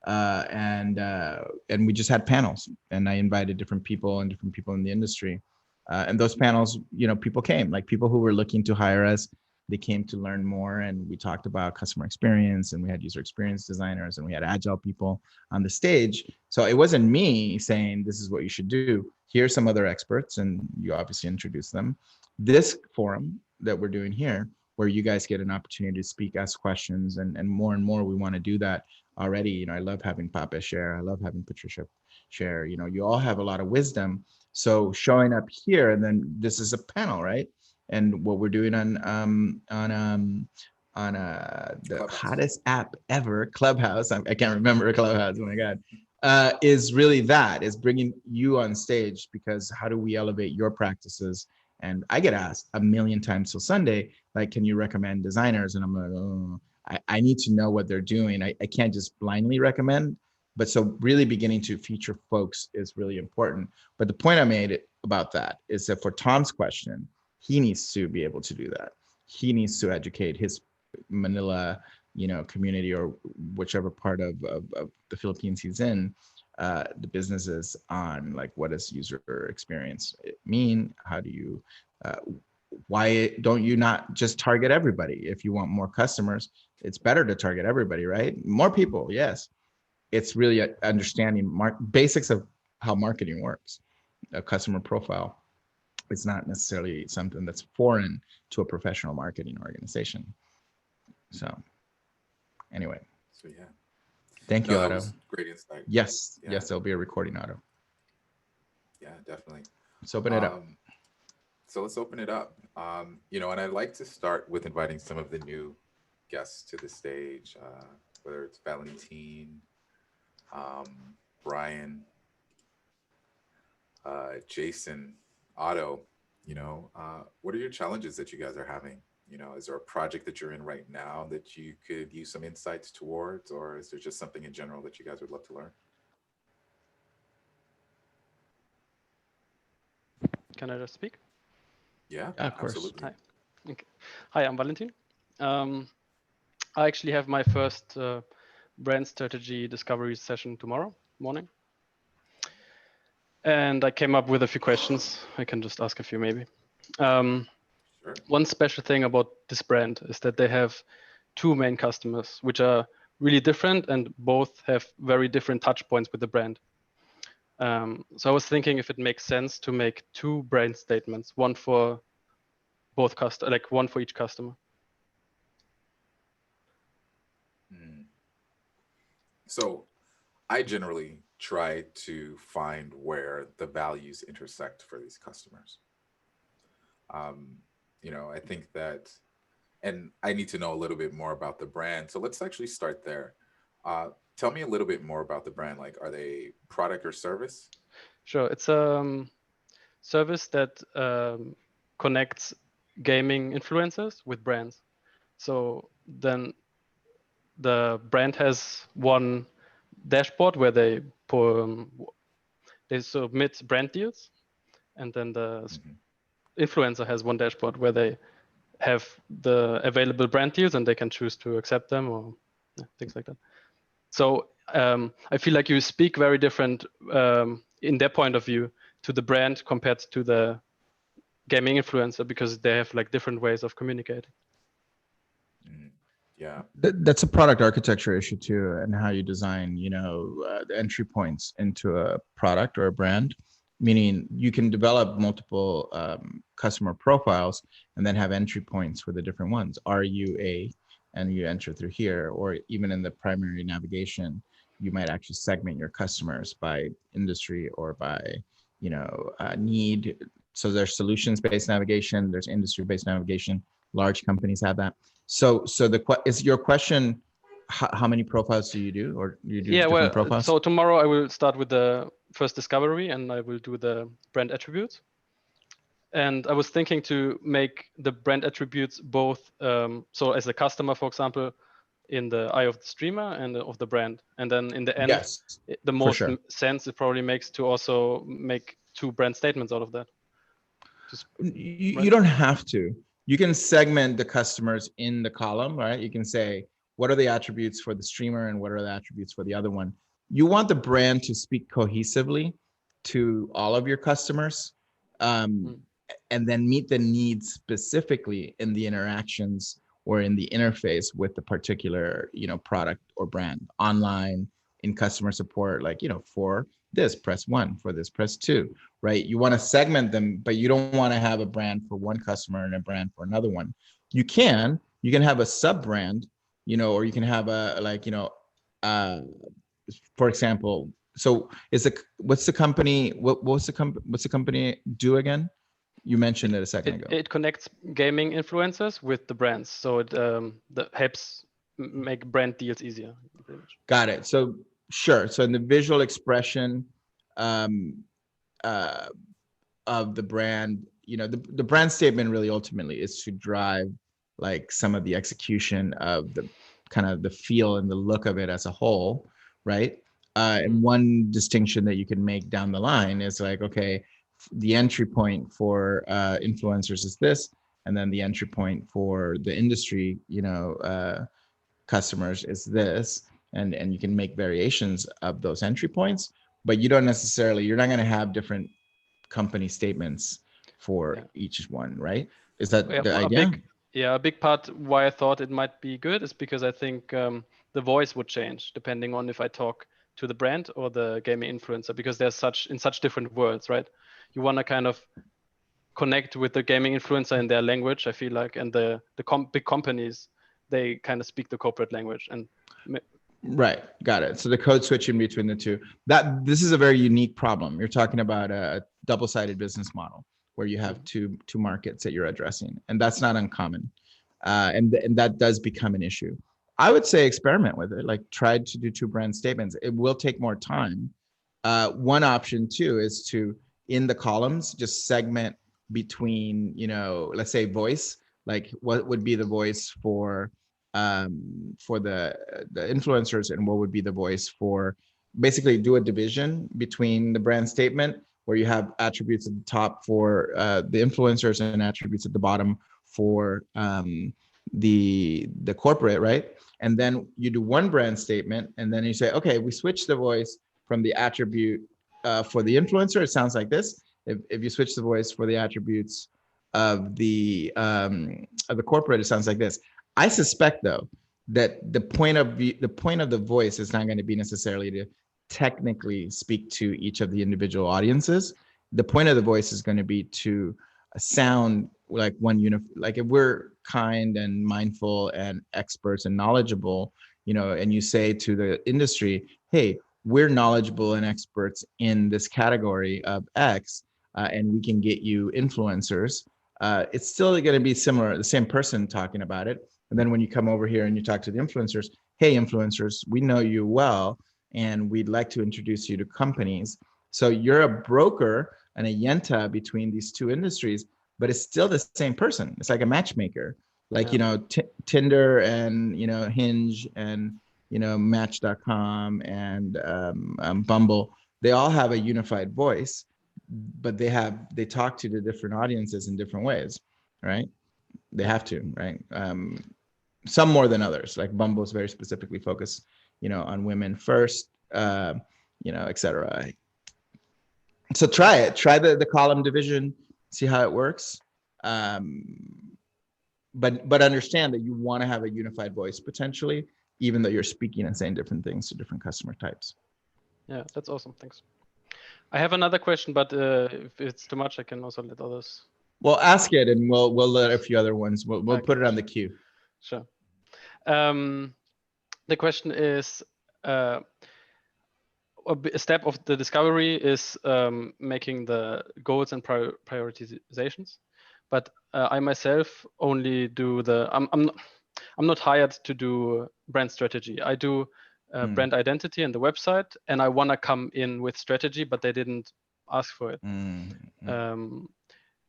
And we just had panels, and I invited different people and different people in the industry. And those panels, people came, like people who were looking to hire us. They came to learn more, and we talked about customer experience, and we had user experience designers, and we had agile people on the stage. So it wasn't me saying this is what you should do. Here's some other experts, and you obviously introduce them. This forum that we're doing here, where you guys get an opportunity to speak, ask questions, and more we want to do that already. I love having Papa share. I love having Patricia share. You all have a lot of wisdom. So showing up here, and then this is a panel, right? And what we're doing on the Clubhouse. hottest app ever, Clubhouse. I can't remember Clubhouse. Oh my God. Is really that, is bringing you on stage, because how do we elevate your practices? And I get asked a million times till Sunday, like, can you recommend designers? And I'm like, oh, I need to know what they're doing. I can't just blindly recommend. But so really beginning to feature folks is really important. But the point I made about that is that for Tom's question, he needs to be able to do that. He needs to educate his Manila, community, or whichever part of the Philippines he's in, the businesses, on like, what does user experience mean? How do you, why don't you not just target everybody? If you want more customers, it's better to target everybody, right? More people, yes. It's really understanding basics of how marketing works, a customer profile. It's not necessarily something that's foreign to a professional marketing organization. So anyway. So yeah. Thank you, No, that Otto. was great insight. Yes, Yeah. yes, there'll be a recording, Otto. Yeah, definitely. Let's open it up. So let's open it up. And I'd like to start with inviting some of the new guests to the stage, whether it's Valentine, Brian, Jason, Otto. What are your challenges that you guys are having? Is there a project that you're in right now that you could use some insights towards, or is there just something in general that you guys would love to learn? Can I just speak? Yeah, of course. absolutely. Hi. Okay. Hi, I'm Valentin. I actually have my first brand strategy discovery session tomorrow morning. And I came up with a few questions. I can just ask a few maybe. Sure. One special thing about this brand is that they have two main customers, which are really different and both have very different touch points with the brand. So I was thinking if it makes sense to make two brand statements, one for both customers, like one for each customer. So I generally try to find where the values intersect for these customers. I think that, and I need to know a little bit more about the brand. So let's actually start there. Tell me a little bit more about the brand. Like, are they product or service? Sure, it's a service that connects gaming influencers with brands. So then the brand has one dashboard where they submit brand deals, and then the influencer has one dashboard where they have the available brand deals and they can choose to accept them or things like that. So I feel like you speak very different in their point of view to the brand compared to the gaming influencer, because they have like different ways of communicating. Yeah, that's a product architecture issue too, and how you design, the entry points into a product or a brand. Meaning you can develop multiple customer profiles and then have entry points for the different ones. Are you and you enter through here, or even in the primary navigation, you might actually segment your customers by industry or by, need. So there's solutions-based navigation, there's industry-based navigation. Large companies have that. So is your question, how many profiles do you do, or you do Yeah, different well, profiles? so tomorrow I will start with the first discovery, and I will do the brand attributes. And I was thinking to make the brand attributes both, so as a customer, for example, in the eye of the streamer and of the brand. And then in the end, Yes, the for most sure. sense it probably makes to also make 2 brand statements out of that. You don't have to. You can segment the customers in the column, right? You can say, what are the attributes for the streamer and what are the attributes for the other one? You want the brand to speak cohesively to all of your customers, and then meet the needs specifically in the interactions or in the interface with the particular, product or brand online, in customer support, like, for this, press 1, for this, press 2, right? You want to segment them, but you don't want to have a brand for one customer and a brand for another one. You can have a sub brand, or you can have for example, so what's the company do again? You mentioned it a second ago. It connects gaming influencers with the brands, so it that helps make brand deals easier. Got it. So sure. So in the visual expression of the brand, the brand statement really ultimately is to drive like some of the execution of the kind of the feel and the look of it as a whole, right? And one distinction that you can make down the line is like, okay, the entry point for influencers is this, and then the entry point for the industry, customers is this, and you can make variations of those entry points, but you're not going to have different company statements for each one, right? Is that the idea? A big part why I thought it might be good is because I think the voice would change depending on if I talk to the brand or the gaming influencer, because they're in such different worlds, right? You want to kind of connect with the gaming influencer in their language, I feel like, and the big companies, they kind of speak the corporate language. And right, got it. So the code switching between the two, this is a very unique problem. You're talking about a double-sided business model where you have two markets that you're addressing, and that's not uncommon, and that does become an issue. I would say experiment with it, like try to do 2 brand statements. It will take more time. One option too is to, in the columns, just segment between, let's say voice, like what would be the voice for the influencers and what would be the voice for, basically do a division between the brand statement where you have attributes at the top for the influencers and attributes at the bottom for the corporate, right? And then you do one brand statement, and then you say, okay, we switch the voice from the attribute for the influencer, it sounds like this. If you switch the voice for the attributes of the corporate, it sounds like this. I suspect, though, that the point of the voice is not going to be necessarily to technically speak to each of the individual audiences. The point of the voice is going to be to sound like like if we're kind and mindful and experts and knowledgeable, and you say to the industry, hey, we're knowledgeable and experts in this category of X, and we can get you influencers. It's still going to be similar, the same person talking about it. And then when you come over here and you talk to the influencers, hey, influencers, we know you well, and we'd like to introduce you to companies. So you're a broker and a yenta between these two industries, but it's still the same person. It's like a matchmaker, like, Tinder and, Hinge and, Match.com and Bumble. They all have a unified voice, but they talk to the different audiences in different ways, right? They have to, right? Some more than others. Like Bumble is very specifically focused, on women first, etc. So try the column division, see how it works. But understand that you want to have a unified voice potentially, even though you're speaking and saying different things to different customer types. Yeah, that's awesome. Thanks. I have another question, but if it's too much, I can also let others. Well, ask it, and we'll let a few other ones. We'll put it on the queue. Sure. The question is, a step of the discovery is making the goals and prioritizations, but I myself only do I'm not hired to do brand strategy. I do brand identity and the website, and I want to come in with strategy, but they didn't ask for it.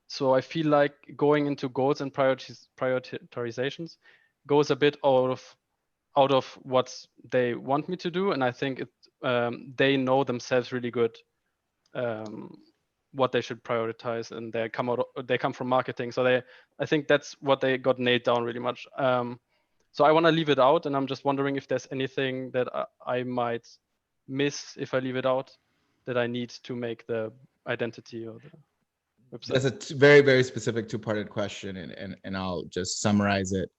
So I feel like going into goals and prioritizations goes a bit out of what they want me to do, and I think they know themselves really good what they should prioritize, and they come from marketing, so I think that's what they got nailed down really much. So I want to leave it out, and I'm just wondering if there's anything that I might miss if I leave it out, that I need to make the identity or the website. That's a very, very specific two-parted question, and I'll just summarize it.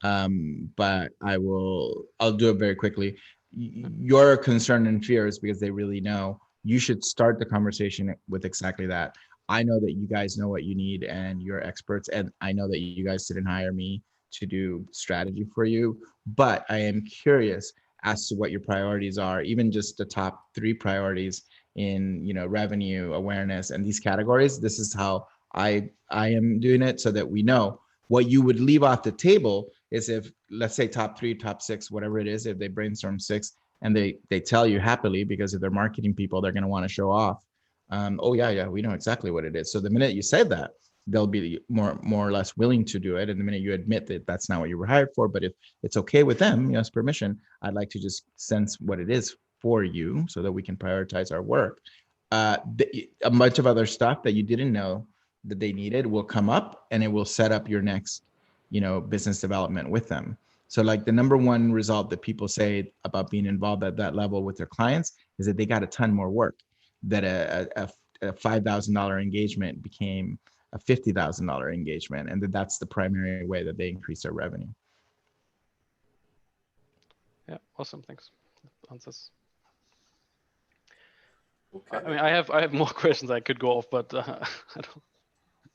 But I'll do it very quickly. Your concern and fear is because they really know. You should start the conversation with exactly that. I know that you guys know what you need and you're experts, and I know that you guys didn't hire me to do strategy for you, but I am curious as to what your priorities are, even just the top 3 priorities in, you know, revenue, awareness, and these categories. This is how I am doing it, so that we know. What you would leave off the table is, if, let's say, top 3, top 6, whatever it is, if they brainstorm 6 and they tell you happily, because if they're marketing people, they're going to want to show off. Oh yeah, we know exactly what it is. So the minute you say that, they'll be more or less willing to do it. And the minute you admit that that's not what you were hired for, but if it's okay with them, yes, permission, I'd like to just sense what it is for you, so that we can prioritize our work. A bunch of other stuff that you didn't know that they needed will come up, and it will set up your next, you know, business development with them. So like the number one result that people say about being involved at that level with their clients is that they got a ton more work, that a $5,000 engagement became a $50,000 engagement, and that's the primary way that they increase their revenue. Yeah, awesome, thanks. Answers. Okay. I mean, I have more questions I could go off, but I don't.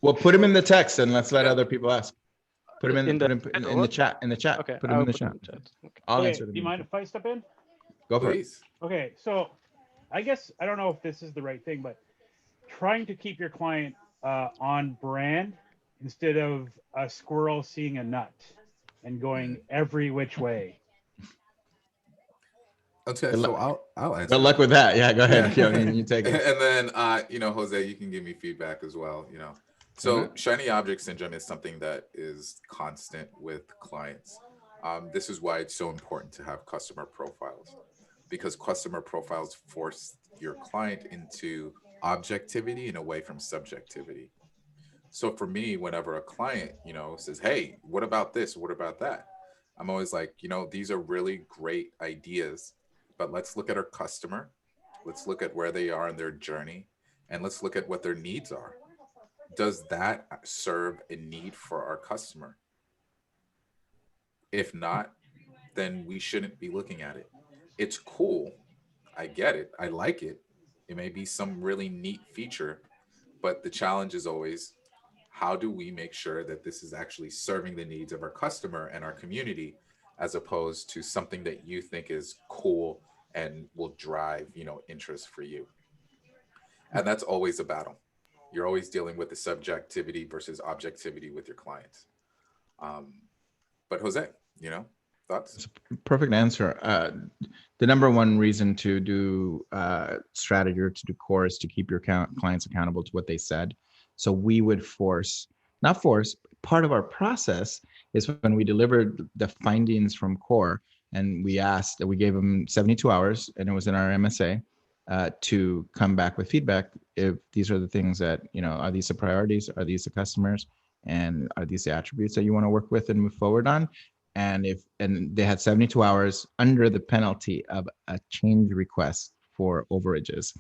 Well, put them in the text and let's let other people ask. Put them in the chat. In the chat. Okay, put them in the chat. Okay. I'll Okay, answer them. do you mind if I step in? Go for Please. it. Okay, so I guess I don't know if this is the right thing, but trying to keep your client on brand instead of a squirrel seeing a nut and going every which way. Okay, so I'll answer. Good luck with that. Yeah, go ahead, Keone, you take it. And then you know, Jose, you can give me feedback as well. You know, so shiny object syndrome is something that is constant with clients. This is why it's so important to have customer profiles, because customer profiles force your client into objectivity and away from subjectivity. So for me, whenever a client, you know, says, "Hey, what about this? What about that?" I'm always like, you know, these are really great ideas, but let's look at our customer. Let's look at where they are in their journey, and let's look at what their needs are. Does that serve a need for our customer? If not, then we shouldn't be looking at it. It's cool. I get it. I like it. It may be some really neat feature, but the challenge is always, how do we make sure that this is actually serving the needs of our customer and our community, as opposed to something that you think is cool and will drive, you know, interest for you? And that's always a battle. You're always dealing with the subjectivity versus objectivity with your clients. But Jose, you know, thoughts? Perfect answer. The number one reason to do strategy or to do core is to keep your clients accountable to what they said. So we would part of our process is when we delivered the findings from core, and we gave them 72 hours, and it was in our MSA, to come back with feedback. If these are the things that, you know, are these the priorities? Are these the customers? And are these the attributes that you want to work with and move forward on? And they had 72 hours under the penalty of a change request for overages,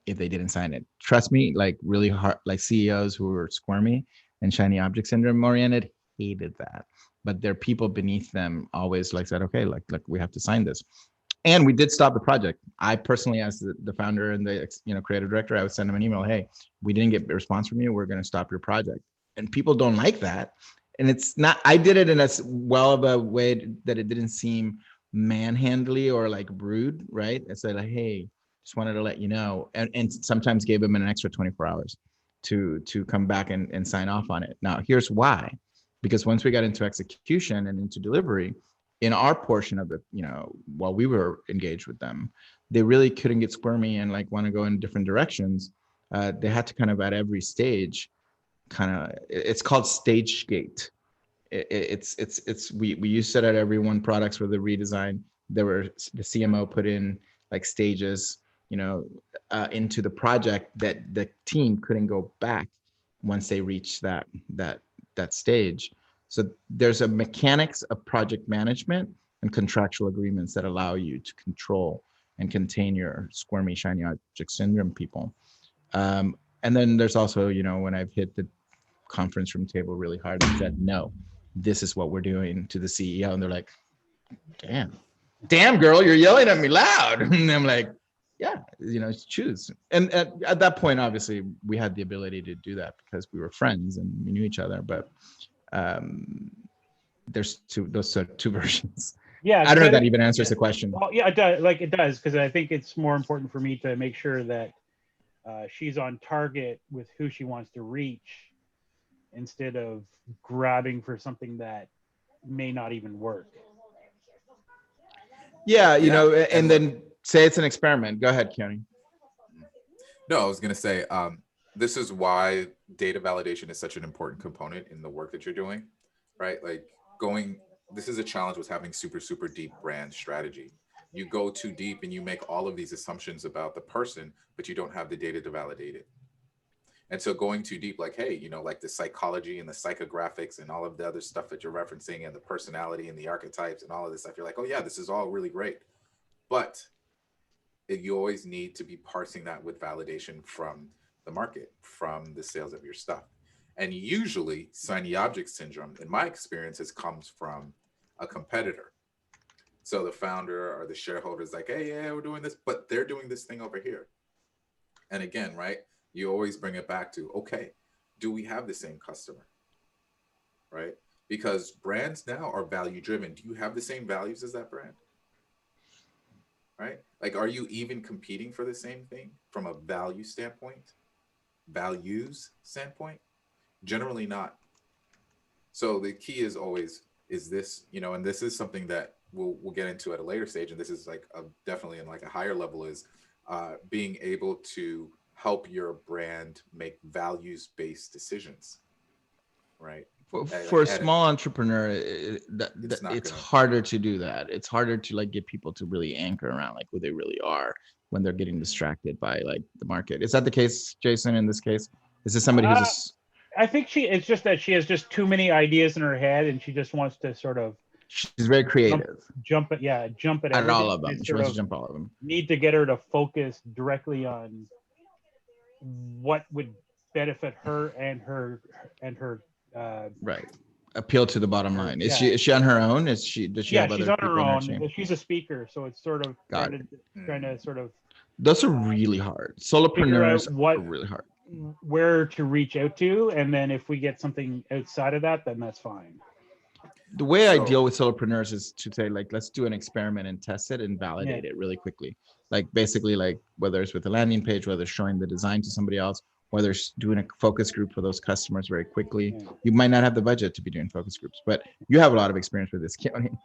if they didn't sign it. Trust me, like really hard, like CEOs who were squirmy and shiny object syndrome oriented hated that. But their people beneath them always like said, okay, like we have to sign this. And we did stop the project. I personally, as the founder and the, you know, creative director, I would send them an email, hey, we didn't get a response from you, we're going to stop your project. And people don't like that. And it's not, I did it in as well of a way that it didn't seem manhandly or like rude, right? I said, like, hey, just wanted to let you know, and sometimes gave them an extra 24 hours to come back and sign off on it. Now, here's why. because once we got into execution and into delivery, in our portion of the, while we were engaged with them, they really couldn't get squirmy and like want to go in different directions. They had to kind of at every stage, it's called stage gate. We used it at every one products for the redesign. There were the CMO put in like stages, into the project that the team couldn't go back once they reached that stage. So there's a mechanics of project management and contractual agreements that allow you to control and contain your squirmy, shiny object syndrome people. And then there's also, when I've hit the conference room table really hard and said, no, this is what we're doing to the CEO. And they're like, damn girl, you're yelling at me loud. And I'm like, yeah, choose. And at that point, obviously we had the ability to do that because we were friends and we knew each other, but there's those are two versions. Yeah, I don't know if that even answers the question. Well, yeah, it does. Like it does, because I think it's more important for me to make sure that she's on target with who she wants to reach, instead of grabbing for something that may not even work. Yeah, and then say it's an experiment. Go ahead, Keone. No, I was going to say, this is why data validation is such an important component in the work that you're doing, right? Like this is a challenge with having super, super deep brand strategy. You go too deep and you make all of these assumptions about the person, but you don't have the data to validate it. And so going too deep, like, hey, like the psychology and the psychographics and all of the other stuff that you're referencing and the personality and the archetypes and all of this stuff, you're like, oh yeah, this is all really great. But you always need to be parsing that with validation from the market, from the sales of your stuff. And usually shiny object syndrome, in my experience, comes from a competitor. So the founder or the shareholder is like, hey, yeah, we're doing this, but they're doing this thing over here. And again, right, you always bring it back to, okay, do we have the same customer, right? Because brands now are value driven. Do you have the same values as that brand? Right? Like, are you even competing for the same thing from a values standpoint? Generally not. So the key is always, is this, and this is something that we'll get into at a later stage. And this is like definitely in like a higher level, is being able to help your brand make values-based decisions, right? For a small entrepreneur, it's harder to do that. It's harder to like get people to really anchor around like who they really are when they're getting distracted by like the market. Is that the case, Jason, in this case? Is this somebody who's I think it's just that she has just too many ideas in her head and she just wants to sort of, she's very creative. Jump at all of them. She wants to jump all of them. Need to get her to focus directly on what would benefit her and her right, appeal to the bottom line. Is she on her own? Does she have other she's on people her in own. team? She's a speaker, so it's sort of trying to sort of, those are really hard. Solopreneurs are really hard. Where to reach out to, and then if we get something outside of that, then that's fine. The way I deal with solopreneurs is to say, like, let's do an experiment and test it and validate it really quickly. Like basically, like whether it's with a landing page, whether it's showing the design to somebody else, whether it's doing a focus group for those customers very quickly. You might not have the budget to be doing focus groups, but you have a lot of experience with this, Keone.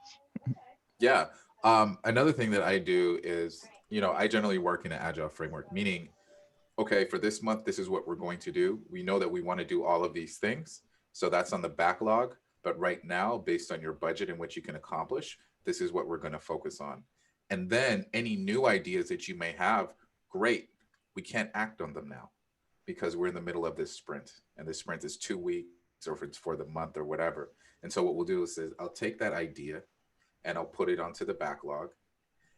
Yeah. Another thing that I do is, I generally work in an agile framework, meaning, okay, for this month, this is what we're going to do. We know that we want to do all of these things. So that's on the backlog. But right now, based on your budget and what you can accomplish, this is what we're going to focus on. And then any new ideas that you may have, great. We can't act on them now because we're in the middle of this sprint. And this sprint is 2 weeks, or if it's for the month or whatever. And so what we'll do is I'll take that idea and I'll put it onto the backlog.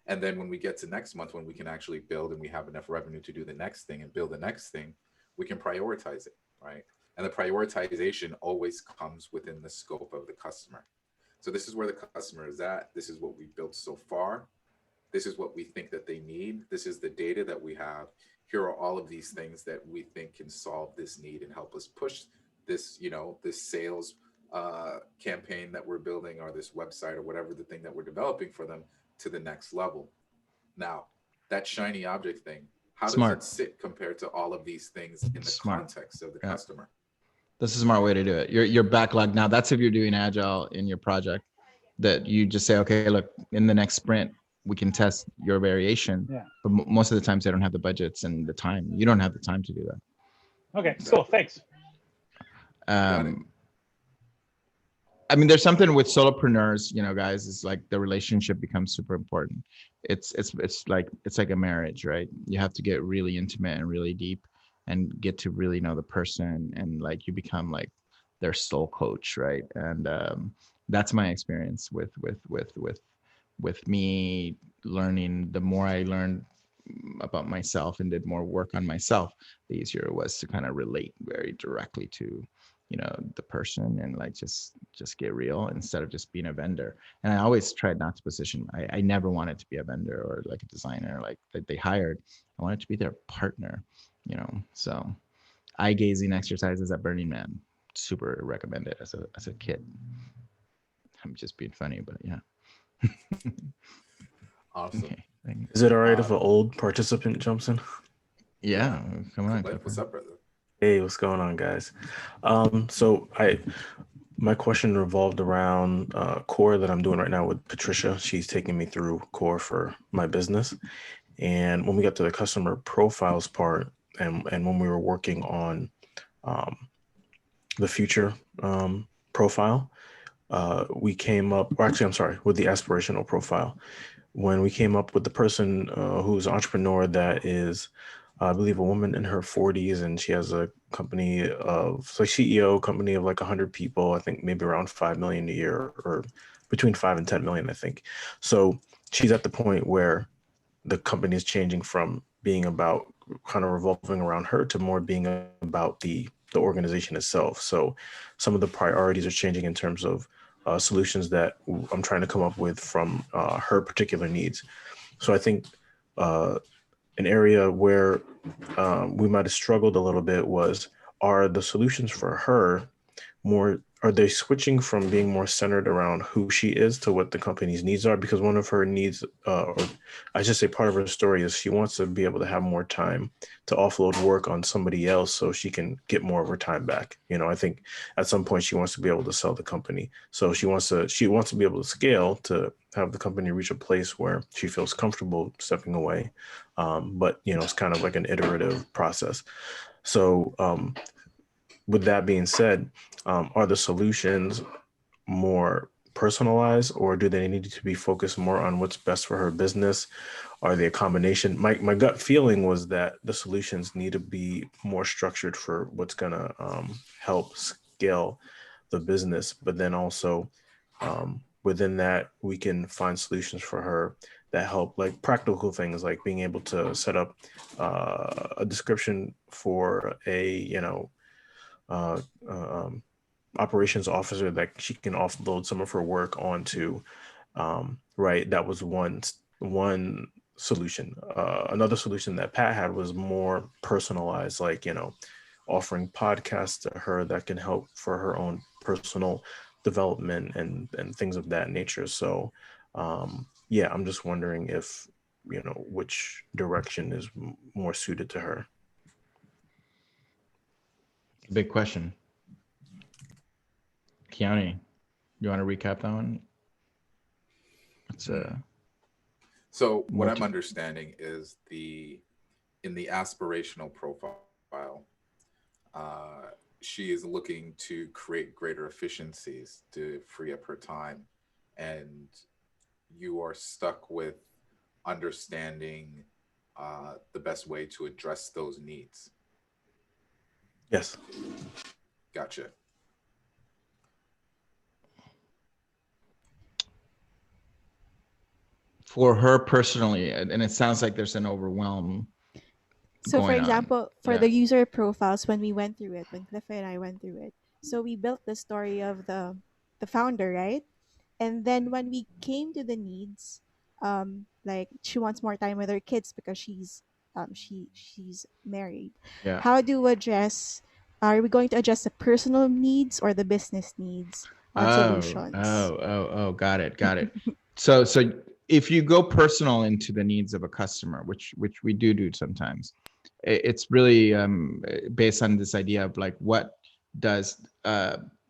And then when we get to next month, when we can actually build and we have enough revenue to do the next thing and build the next thing, we can prioritize it, right? And the prioritization always comes within the scope of the customer. So this is where the customer is at. This is what we've built so far. This is what we think that they need. This is the data that we have. Here are all of these things that we think can solve this need and help us push this, this sales campaign that we're building, or this website, or whatever the thing that we're developing for them, to the next level. Now, that shiny object thing, how does it sit compared to all of these things in the context of the customer? That's a smart way to do it. Your backlog. Now that's if you're doing agile in your project, that you just say, okay, look, in the next sprint, we can test your variation. Yeah. But most of the times they don't have the budgets and the time. You don't have the time to do that. Okay, cool. Thanks. I mean, there's something with solopreneurs, you know, guys, is like the relationship becomes super important. It's like a marriage, right? You have to get really intimate and really deep and get to really know the person, and like you become like their soul coach, right? And that's my experience with me learning. The more I learned about myself and did more work on myself, the easier it was to kind of relate very directly to, you know, the person, and like just get real instead of just being a vendor. And I always tried not to position, I never wanted to be a vendor or like a designer like that they hired. I wanted to be their partner, you know. So eye gazing exercises at Burning Man, super recommended as a kid. I'm just being funny, but yeah. Awesome. Okay, is it all right if an old participant jumps in? yeah, come on. What's up, brother? Hey, what's going on, guys? So my question revolved around core that I'm doing right now with Patricia. She's taking me through core for my business. And when we got to the customer profiles part, and when we were working on the future profile, we came up, or actually, I'm sorry, with the aspirational profile. When we came up with the person who's an entrepreneur that is, I believe, a woman in her 40s, and she has a company of, so CEO company of like 100 people, I think maybe around 5 million a year, or between 5 and 10 million, I think. So she's at the point where the company is changing from being about kind of revolving around her to more being about the organization itself. So some of the priorities are changing in terms of solutions that I'm trying to come up with from her particular needs. So I think an area where we might have struggled a little bit was, are the solutions for her more, are they switching from being more centered around who she is to what the company's needs are? Because one of her needs, or I should say part of her story, is she wants to be able to have more time to offload work on somebody else so she can get more of her time back. You know, I think at some point she wants to be able to sell the company. So she wants to be able to scale to have the company reach a place where she feels comfortable stepping away. But, you know, it's kind of like an iterative process. So with that being said, are the solutions more personalized, or do they need to be focused more on what's best for her business? Are they a combination? My gut feeling was that the solutions need to be more structured for what's going to help scale the business, but then also within that, we can find solutions for her that help, like practical things, like being able to set up a description for a, you know, operations officer that she can offload some of her work onto. Right, that was one solution. Another solution that Pat had was more personalized, like, you know, offering podcasts to her that can help for her own personal development and things of that nature. So yeah, I'm just wondering if, you know, which direction is more suited to her. Big question. Keone, you want to recap that one? So what I'm understanding is in the aspirational profile, she is looking to create greater efficiencies to free up her time, and you are stuck with understanding the best way to address those needs. Yes. Gotcha. For her personally, and it sounds like there's an overwhelm. So for example, for the Yeah. user profiles, when we went through it, when Cliff and I went through it, so we built the story of the founder, right? And then when we came to the needs, like she wants more time with her kids because she's married. Yeah. How do we address? Are we going to address the personal needs or the business needs solutions? Got it. So if you go personal into the needs of a customer, which we do sometimes, it's really based on this idea of like what does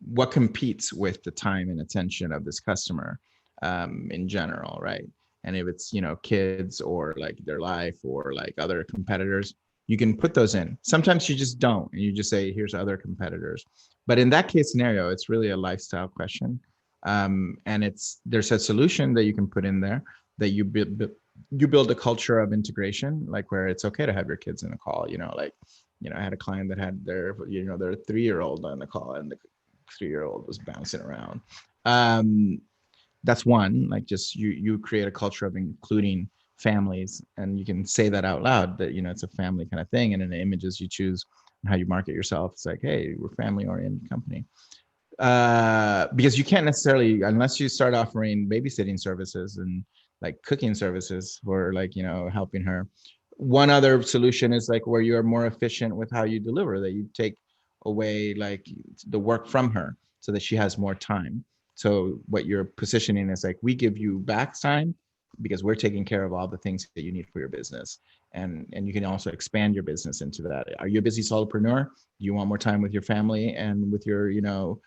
what competes with the time and attention of this customer in general, right? And if it's, you know, kids or like their life or like other competitors, you can put those in. Sometimes you just don't, and you just say, here's other competitors. But in that case scenario, it's really a lifestyle question. And there's a solution that you can put in there that you build a culture of integration, like where it's okay to have your kids in a call, you know, like, you know, I had a client that had their 3-year-old on the call, and the 3-year-old was bouncing around. That's one, like, just you create a culture of including families, and you can say that out loud, that, you know, it's a family kind of thing. And in the images you choose and how you market yourself, it's like, hey, we're family oriented company. Because you can't necessarily, unless you start offering babysitting services and like cooking services for, like, you know, helping her. One other solution is like where you're more efficient with how you deliver, that you take away like the work from her so that she has more time. So what you're positioning is like, we give you back time because we're taking care of all the things that you need for your business. And you can also expand your business into that. Are you a busy solopreneur? Do you want more time with your family and with your, you know,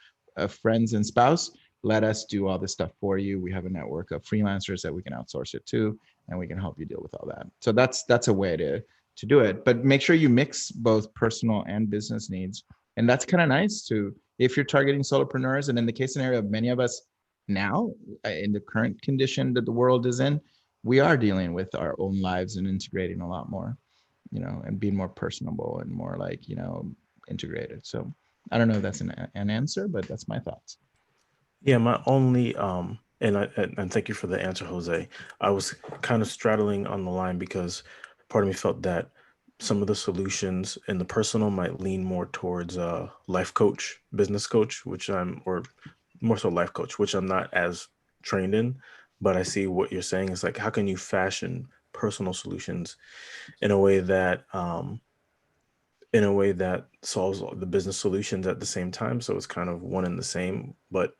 friends and spouse? Let us do all this stuff for you. We have a network of freelancers that we can outsource it to, and we can help you deal with all that. So that's a way to do it. But make sure you mix both personal and business needs. And that's kind of nice to, if you're targeting solopreneurs, and in the case scenario of many of us now, in the current condition that the world is in, we are dealing with our own lives and integrating a lot more, you know, and being more personable and more like, you know, integrated. So I don't know if that's an answer, but that's my thoughts. Yeah, my only and thank you for the answer, Jose. I was kind of straddling on the line because part of me felt that some of the solutions in the personal might lean more towards life coach, business coach, or more so life coach, which I'm not as trained in. But I see what you're saying is like, how can you fashion personal solutions in a way that solves all the business solutions at the same time. So it's kind of one and the same. But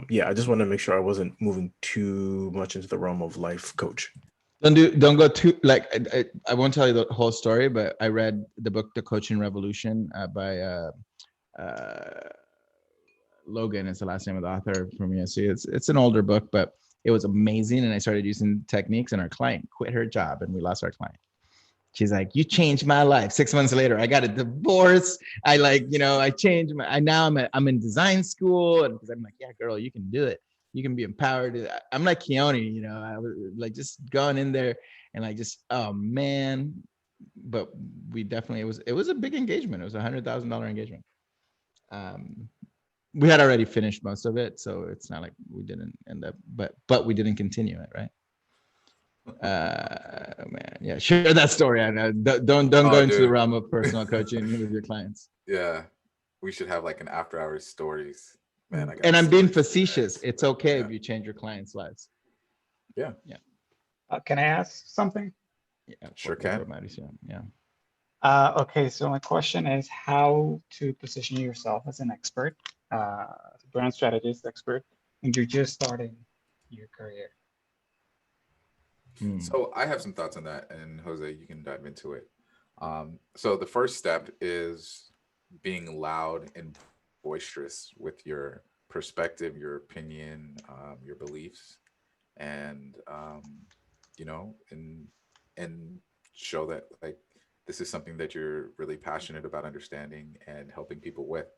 yeah, I just want to make sure I wasn't moving too much into the realm of life coach. Don't go too, like, I won't tell you the whole story, but I read the book The Coaching Revolution by Logan is the last name of the author from USC. It's an older book, but it was amazing. And I started using techniques, and our client quit her job, and we lost our client. She's like, you changed my life. 6 months later, I got a divorce. I, like, you know, I changed I'm in design school. And because I'm like, yeah, girl, you can do it. You can be empowered. I'm like Keone, you know, I was like just going in there and like, just, oh man. But we definitely, it was a big engagement. It was $100,000 engagement. We had already finished most of it, so it's not like we didn't end up, but we didn't continue it, right? Man, yeah, share that story. I know. Don't go into the realm of personal coaching with your clients. Yeah, we should have like an after hours stories, man. And I'm being facetious. It's okay if you change your clients' lives. Yeah. Can I ask something? Yeah, sure can. Yeah. Okay, so my question is how to position yourself as an expert, brand strategist expert, and you're just starting your career. So I have some thoughts on that, and Jose, you can dive into it. So the first step is being loud and boisterous with your perspective, your opinion, your beliefs, and you know, and show that like this is something that you're really passionate about understanding and helping people with,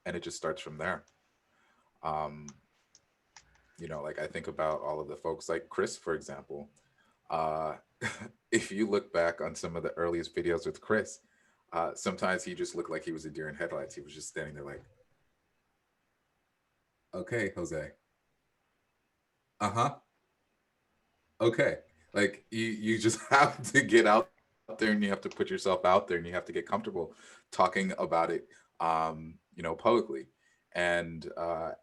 and it just starts from there. Um, you know, like I think about all of the folks like Chris, for example. Uh, if you look back on some of the earliest videos with Chris, sometimes he just looked like he was a deer in headlights. He was just standing there like, okay, Jose. Uh-huh. Okay. Like you just have to get out there and you have to put yourself out there and you have to get comfortable talking about it, you know, publicly. And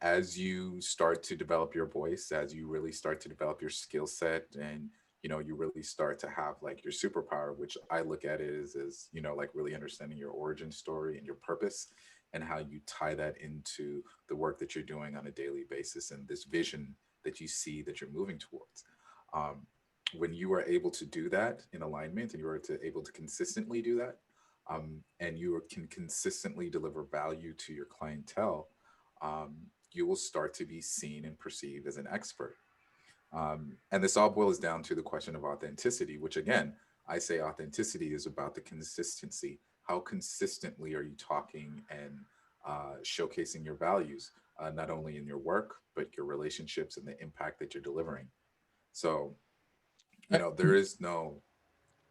as you start to develop your voice, as you really start to develop your skill set, and you know, you really start to have like your superpower, which I look at it as you know, like really understanding your origin story and your purpose, and how you tie that into the work that you're doing on a daily basis and this vision that you see that you're moving towards. Um, when you are able to do that in alignment, and you are able to consistently do that, and you can consistently deliver value to your clientele, you will start to be seen and perceived as an expert. And this all boils down to the question of authenticity, which again, I say authenticity is about the consistency. How consistently are you talking and showcasing your values, not only in your work, but your relationships and the impact that you're delivering? So, Uh, there is no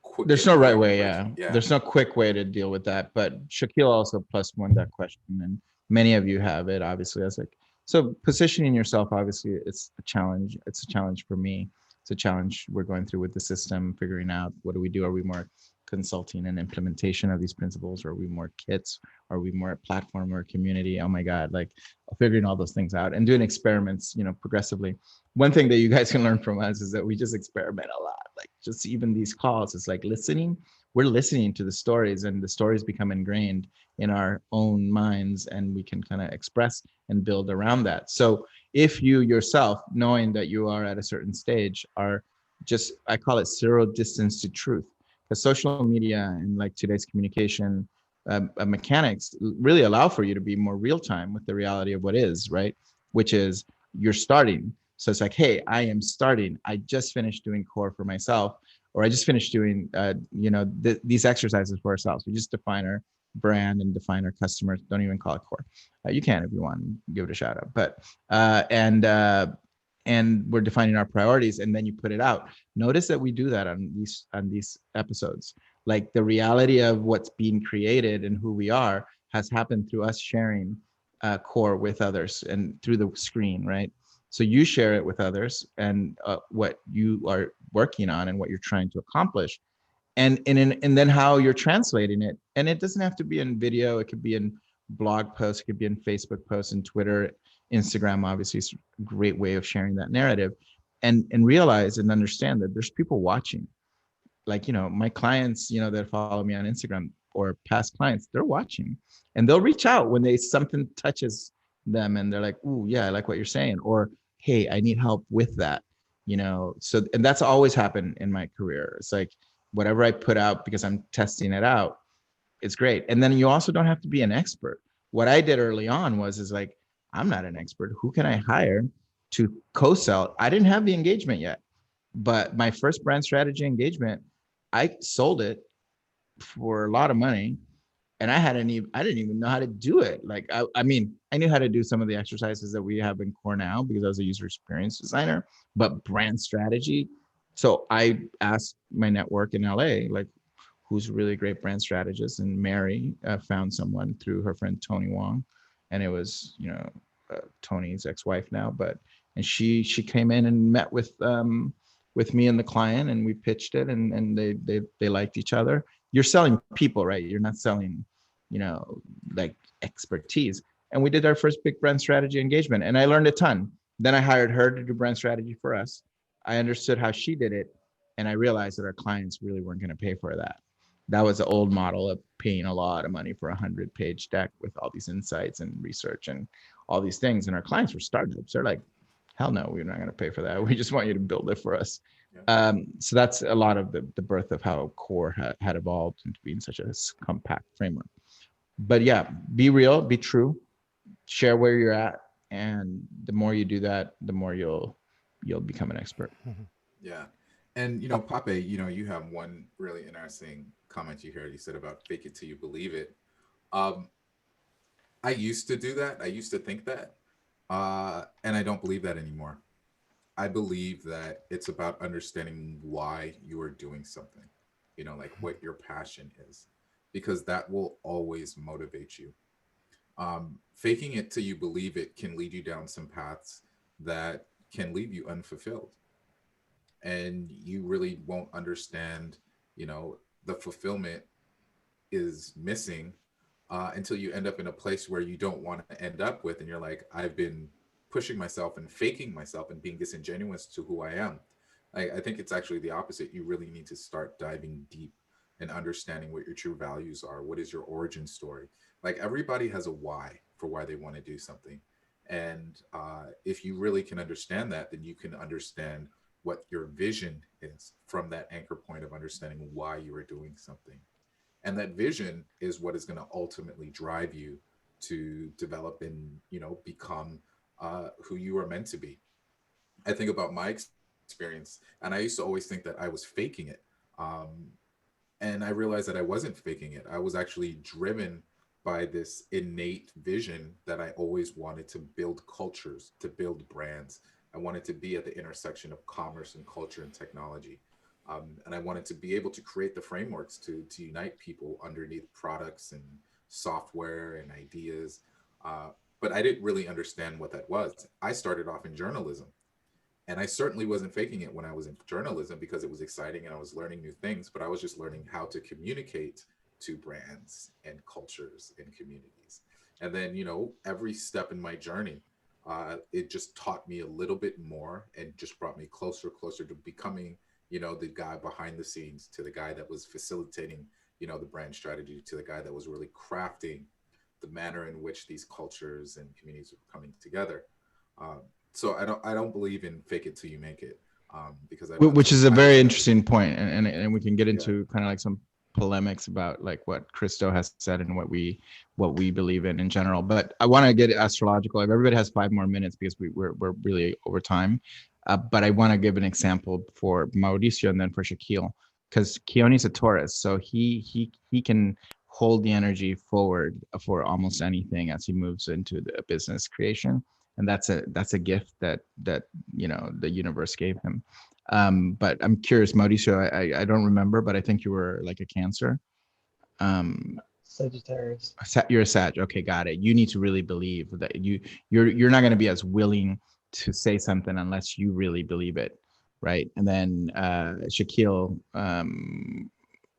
quick There's get no rich right quick way, version. yeah. Yeah. There's no quick way to deal with that. But Shaquille also plus one that question, and many of you have it. Obviously, that's like so positioning yourself. Obviously, it's a challenge. It's a challenge for me. It's a challenge we're going through with the system, figuring out what do we do. Are we more consulting and implementation of these principles? Or are we more kits? Are we more a platform or a community? Oh my God, like figuring all those things out and doing experiments, progressively. One thing that you guys can learn from us is that we just experiment a lot. Like just even these calls, it's like listening. We're listening to the stories, and the stories become ingrained in our own minds, and we can kind of express and build around that. So if you yourself, knowing that you are at a certain stage, are just, I call it zero distance to truth, because social media and like today's communication mechanics really allow for you to be more real time with the reality of what is, right? Which is you're starting. So it's like, hey, I am starting. I just finished doing core for myself, or I just finished doing, these exercises for ourselves. We just define our brand and define our customers. Don't even call it core. You can if you want, give it a shout out. But and we're defining our priorities, and then you put it out. Notice that we do that on these episodes. Like the reality of what's being created and who we are has happened through us sharing core with others and through the screen, right? So you share it with others and what you are working on and what you're trying to accomplish, and then how you're translating it. And it doesn't have to be in video. It could be in blog posts. It could be in Facebook posts and Twitter, Instagram. Obviously, is a great way of sharing that narrative, and realize and understand that there's people watching. Like my clients, that follow me on Instagram or past clients, they're watching, and they'll reach out when they something touches them, and they're like, "Ooh, yeah, I like what you're saying," or "Hey, I need help with that." So and that's always happened in my career. It's like whatever I put out because I'm testing it out, it's great. And then you also don't have to be an expert. What I did early on is like, I'm not an expert. Who can I hire to co-sell? I didn't have the engagement yet, but my first brand strategy engagement, I sold it for a lot of money, and I didn't even know how to do it. Like, I mean, I knew how to do some of the exercises that we have in core now because I was a user experience designer, but brand strategy. So I asked my network in LA, like, who's a really great brand strategist, and Mary found someone through her friend Tony Wong, and it was Tony's ex-wife now, and she came in and met with me and the client, and we pitched it, and they liked each other. You're selling people, right? You're not selling, like expertise. And we did our first big brand strategy engagement, and I learned a ton. Then I hired her to do brand strategy for us. I understood how she did it, and I realized that our clients really weren't going to pay for that. That was the old model of paying a lot of money for a 100-page deck with all these insights and research and all these things. And our clients were startups. They're like, hell no, we're not going to pay for that. We just want you to build it for us. Yeah. So that's a lot of the birth of how core had evolved into being such a compact framework. But yeah, be real, be true, share where you're at. And the more you do that, the more you'll become an expert. Yeah. And Pape, you have one really interesting comment you heard. You said about fake it till you believe it. Um, I used to do that. I used to think that. And I don't believe that anymore. I believe that it's about understanding why you are doing something, like what your passion is, because that will always motivate you. Faking it till you believe it can lead you down some paths that can leave you unfulfilled. And you really won't understand, the fulfillment is missing until you end up in a place where you don't want to end up with. And you're like, I've been pushing myself and faking myself and being disingenuous to who I am. I think it's actually the opposite. You really need to start diving deep and understanding what your true values are. What is your origin story? Like everybody has a why for why they want to do something. And if you really can understand that, then you can understand what your vision is from that anchor point of understanding why you are doing something. And that vision is what is going to ultimately drive you to develop and, you know, become who you are meant to be. I think about my experience, and I used to always think that I was faking it. Um, and I realized that I wasn't faking it. I was actually driven by this innate vision that I always wanted to build cultures, to build brands. I wanted to be at the intersection of commerce and culture and technology. And I wanted to be able to create the frameworks to unite people underneath products and software and ideas. But I didn't really understand what that was. I started off in journalism, and I certainly wasn't faking it when I was in journalism because it was exciting and I was learning new things, but I was just learning how to communicate to brands and cultures and communities. And then, you know, every step in my journey, it just taught me a little bit more and just brought me closer to becoming, you know, the guy behind the scenes, to the guy that was facilitating, you know, the brand strategy, to the guy that was really crafting the manner in which these cultures and communities were coming together. Um, so I don't believe in fake it till you make it, because I've done Which some is a pilots very that interesting point, and we can get yeah. into kind of like some polemics about like what Christo has said and what we believe in general. But I want to get astrological. If everybody has 5 more minutes because we're really over time, but I want to give an example for Mauricio and then for Shaquille, because Keone's a Taurus, so he can hold the energy forward for almost anything as he moves into the business creation, and that's a gift that you know the universe gave him. But I'm curious, Mauricio, I don't remember, but I think you were like a Cancer. Um, Sagittarius. You're a Sag. Okay, got it. You need to really believe that you're not going to be as willing to say something unless you really believe it, right? And then Shaquille,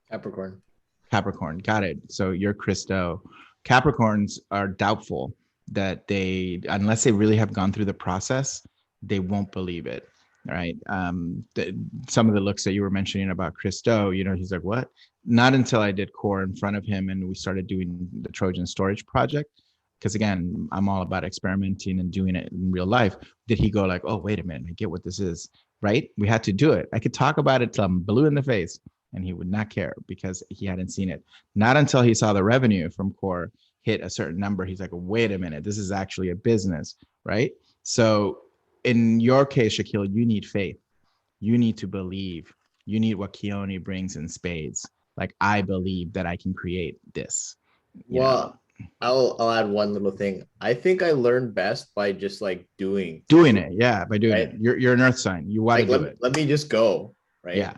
Capricorn. Capricorn, got it. So you're Christo. Capricorns are doubtful that unless they really have gone through the process, they won't believe it, right? Some of the looks that you were mentioning about Christo, you know, he's like, what? Not until I did core in front of him and we started doing the Trojan storage project. Because again, I'm all about experimenting and doing it in real life. Did he go like, oh, wait a minute, I get what this is, right? We had to do it. I could talk about it till I'm blue in the face and he would not care because he hadn't seen it. Not until he saw the revenue from core hit a certain number, he's like, wait a minute, this is actually a business, right? So in your case, Shaquille, you need faith. You need to believe. You need what Keone brings in spades. Like, I believe that I can create this. Well, I'll add one little thing. I think I learned best by just like doing it. Yeah, by doing right? it. You're an earth sign. You want like, to do it. Let me just go, right? Yeah.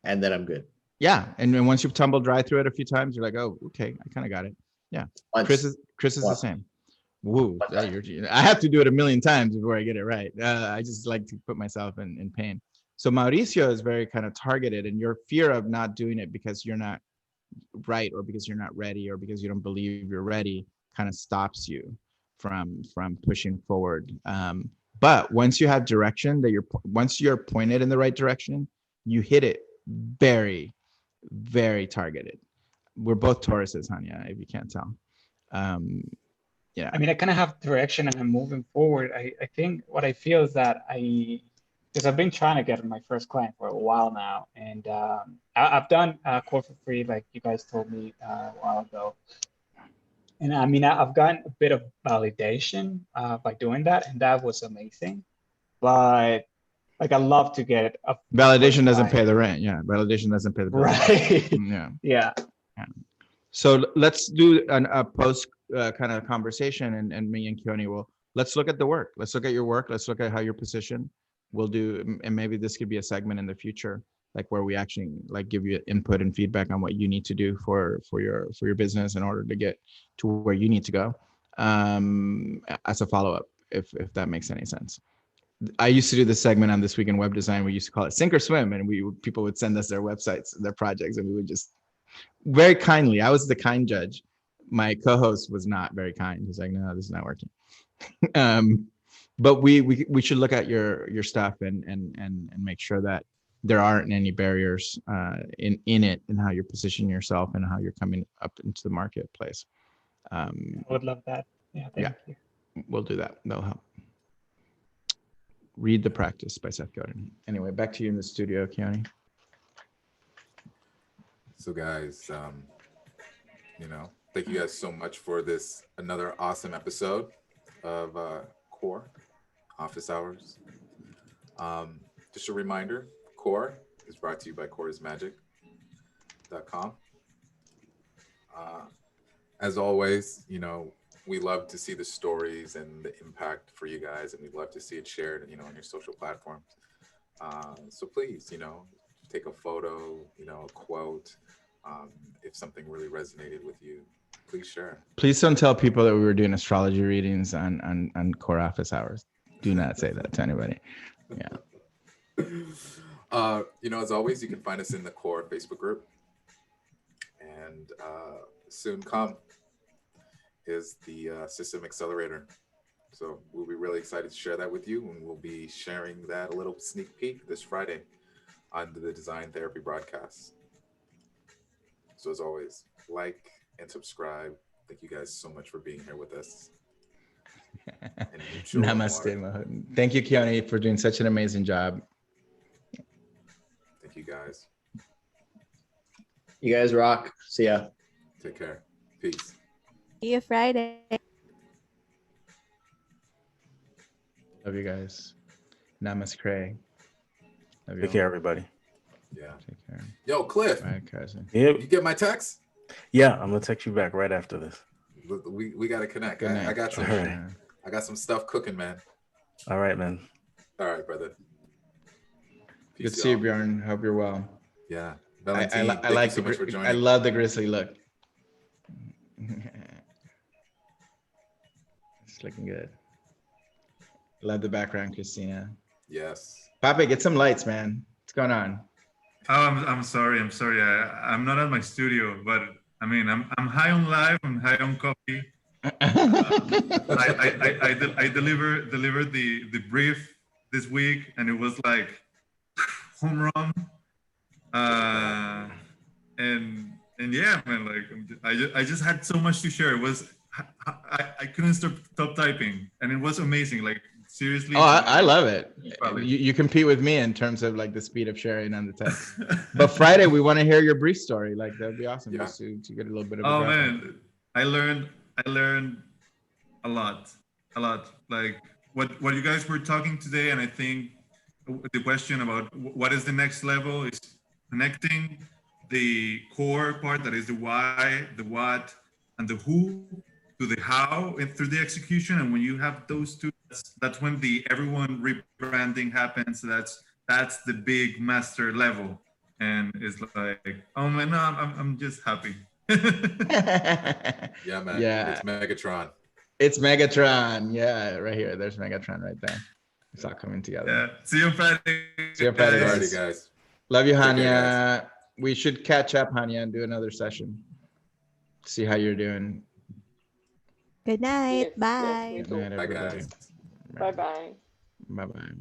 And then I'm good. Yeah. And then once you've tumbled dry through it a few times, you're like, oh, okay, I kind of got it. Yeah. Chris is the same. Woo. I have to do it a million times before I get it right. I just like to put myself in pain. So Mauricio is very kind of targeted, and your fear of not doing it because you're not right or because you're not ready or because you don't believe you're ready kind of stops you from pushing forward. But once you have direction once you're pointed in the right direction, you hit it very, very targeted. We're both Tauruses, Hanya, if you can't tell. Yeah. I mean, I kind of have direction and I'm moving forward. I think what I feel is that because I've been trying to get my first client for a while now, and I've done core for free, like you guys told me a while ago. And I mean, I've gotten a bit of validation by doing that, and that was amazing. But like, I love to get a validation doesn't pay the rent. Yeah, validation doesn't pay the bill. Right. Yeah. So let's do a post kind of conversation, and me and Keone let's look at the work. Let's look at your work. Let's look at how you're positioned. We'll do, and maybe this could be a segment in the future, like where we actually like give you input and feedback on what you need to do for your business in order to get to where you need to go, as a follow-up, if that makes any sense. I used to do this segment on This Week in Web Design. We used to call it Sink or Swim, and people would send us their websites, their projects, and we would just very kindly. I was the kind judge. My co-host was not very kind. He's like, no, this is not working. But we should look at your stuff and make sure that there aren't any barriers in it, and how you're positioning yourself and how you're coming up into the marketplace. I would love that. Yeah, thank you. We'll do that. That'll help. Read the Practice by Seth Godin. Anyway, back to you in the studio, Keone. So guys, You know, thank you guys so much for this another awesome episode of Core Office Hours. Just a reminder, Core is brought to you by coreismagic.com. As always, you know, we love to see the stories and the impact for you guys, and we'd love to see it shared, you know, on your social platforms. So please, you know, take a photo, you know, a quote. If something really resonated with you, please share. Please don't tell people that we were doing astrology readings on core office hours. Do not say that to anybody. Yeah. You know, as always, you can find us in the Core Facebook group, and soon come is the Systm Accelerator. So we'll be really excited to share that with you, and we'll be sharing that a little sneak peek this Friday on the Design Therapy broadcast. So as always, like and subscribe. Thank you guys so much for being here with us. And Namaste, Mahood. Thank you, Keone, for doing such an amazing job. Thank you, guys. You guys rock. See ya. Take care. Peace. See you Friday. Love you guys. Namaste. Love you Take all. care, everybody. Yeah. Take care. Yo, Cliff. Bye, cousin. Yep. You get my text? Yeah, I'm gonna text you back right after this. We got to connect. Good night. I got some. All right. I got some stuff cooking, man. All right, man. All right, brother. Good to see you, Bjorn. Hope you're well. Yeah. I Valentine, like thank you so the much for joining. I love the grizzly look. It's looking good. Love the background, Christina. Yes. Pape, get some lights, man. What's going on? Oh, I'm sorry. I'm not at my studio, but I mean, I'm high on life. I'm high on coffee. I delivered the brief this week, and it was like home run. And yeah, man, like I just had so much to share. It was I couldn't stop typing, and it was amazing. Like seriously. Oh, I love it. You compete with me in terms of like the speed of sharing on the text. But Friday, we want to hear your brief story. Like that'd be awesome, Yeah. just to get a little bit of. Oh man, I learned a lot. Like what you guys were talking today, and I think the question about what is the next level is connecting the core part, that is the why, the what, and the who, to the how and through the execution. And when you have those two, that's when the everyone rebranding happens. That's the big master level, and it's like, oh man, no, I'm just happy. Yeah, man. Yeah. It's Megatron. It's Megatron. Yeah, right here. There's Megatron right there. It's all coming together. Yeah. See you on Friday. See you on Friday, Alrighty, guys. guys. Love you, Take care, Hanya. We should catch up, Hanya, and do another session. See how you're doing. Good night. Yes, Bye. we Good do. night, Bye, everybody. guys. Bye bye. Bye-bye.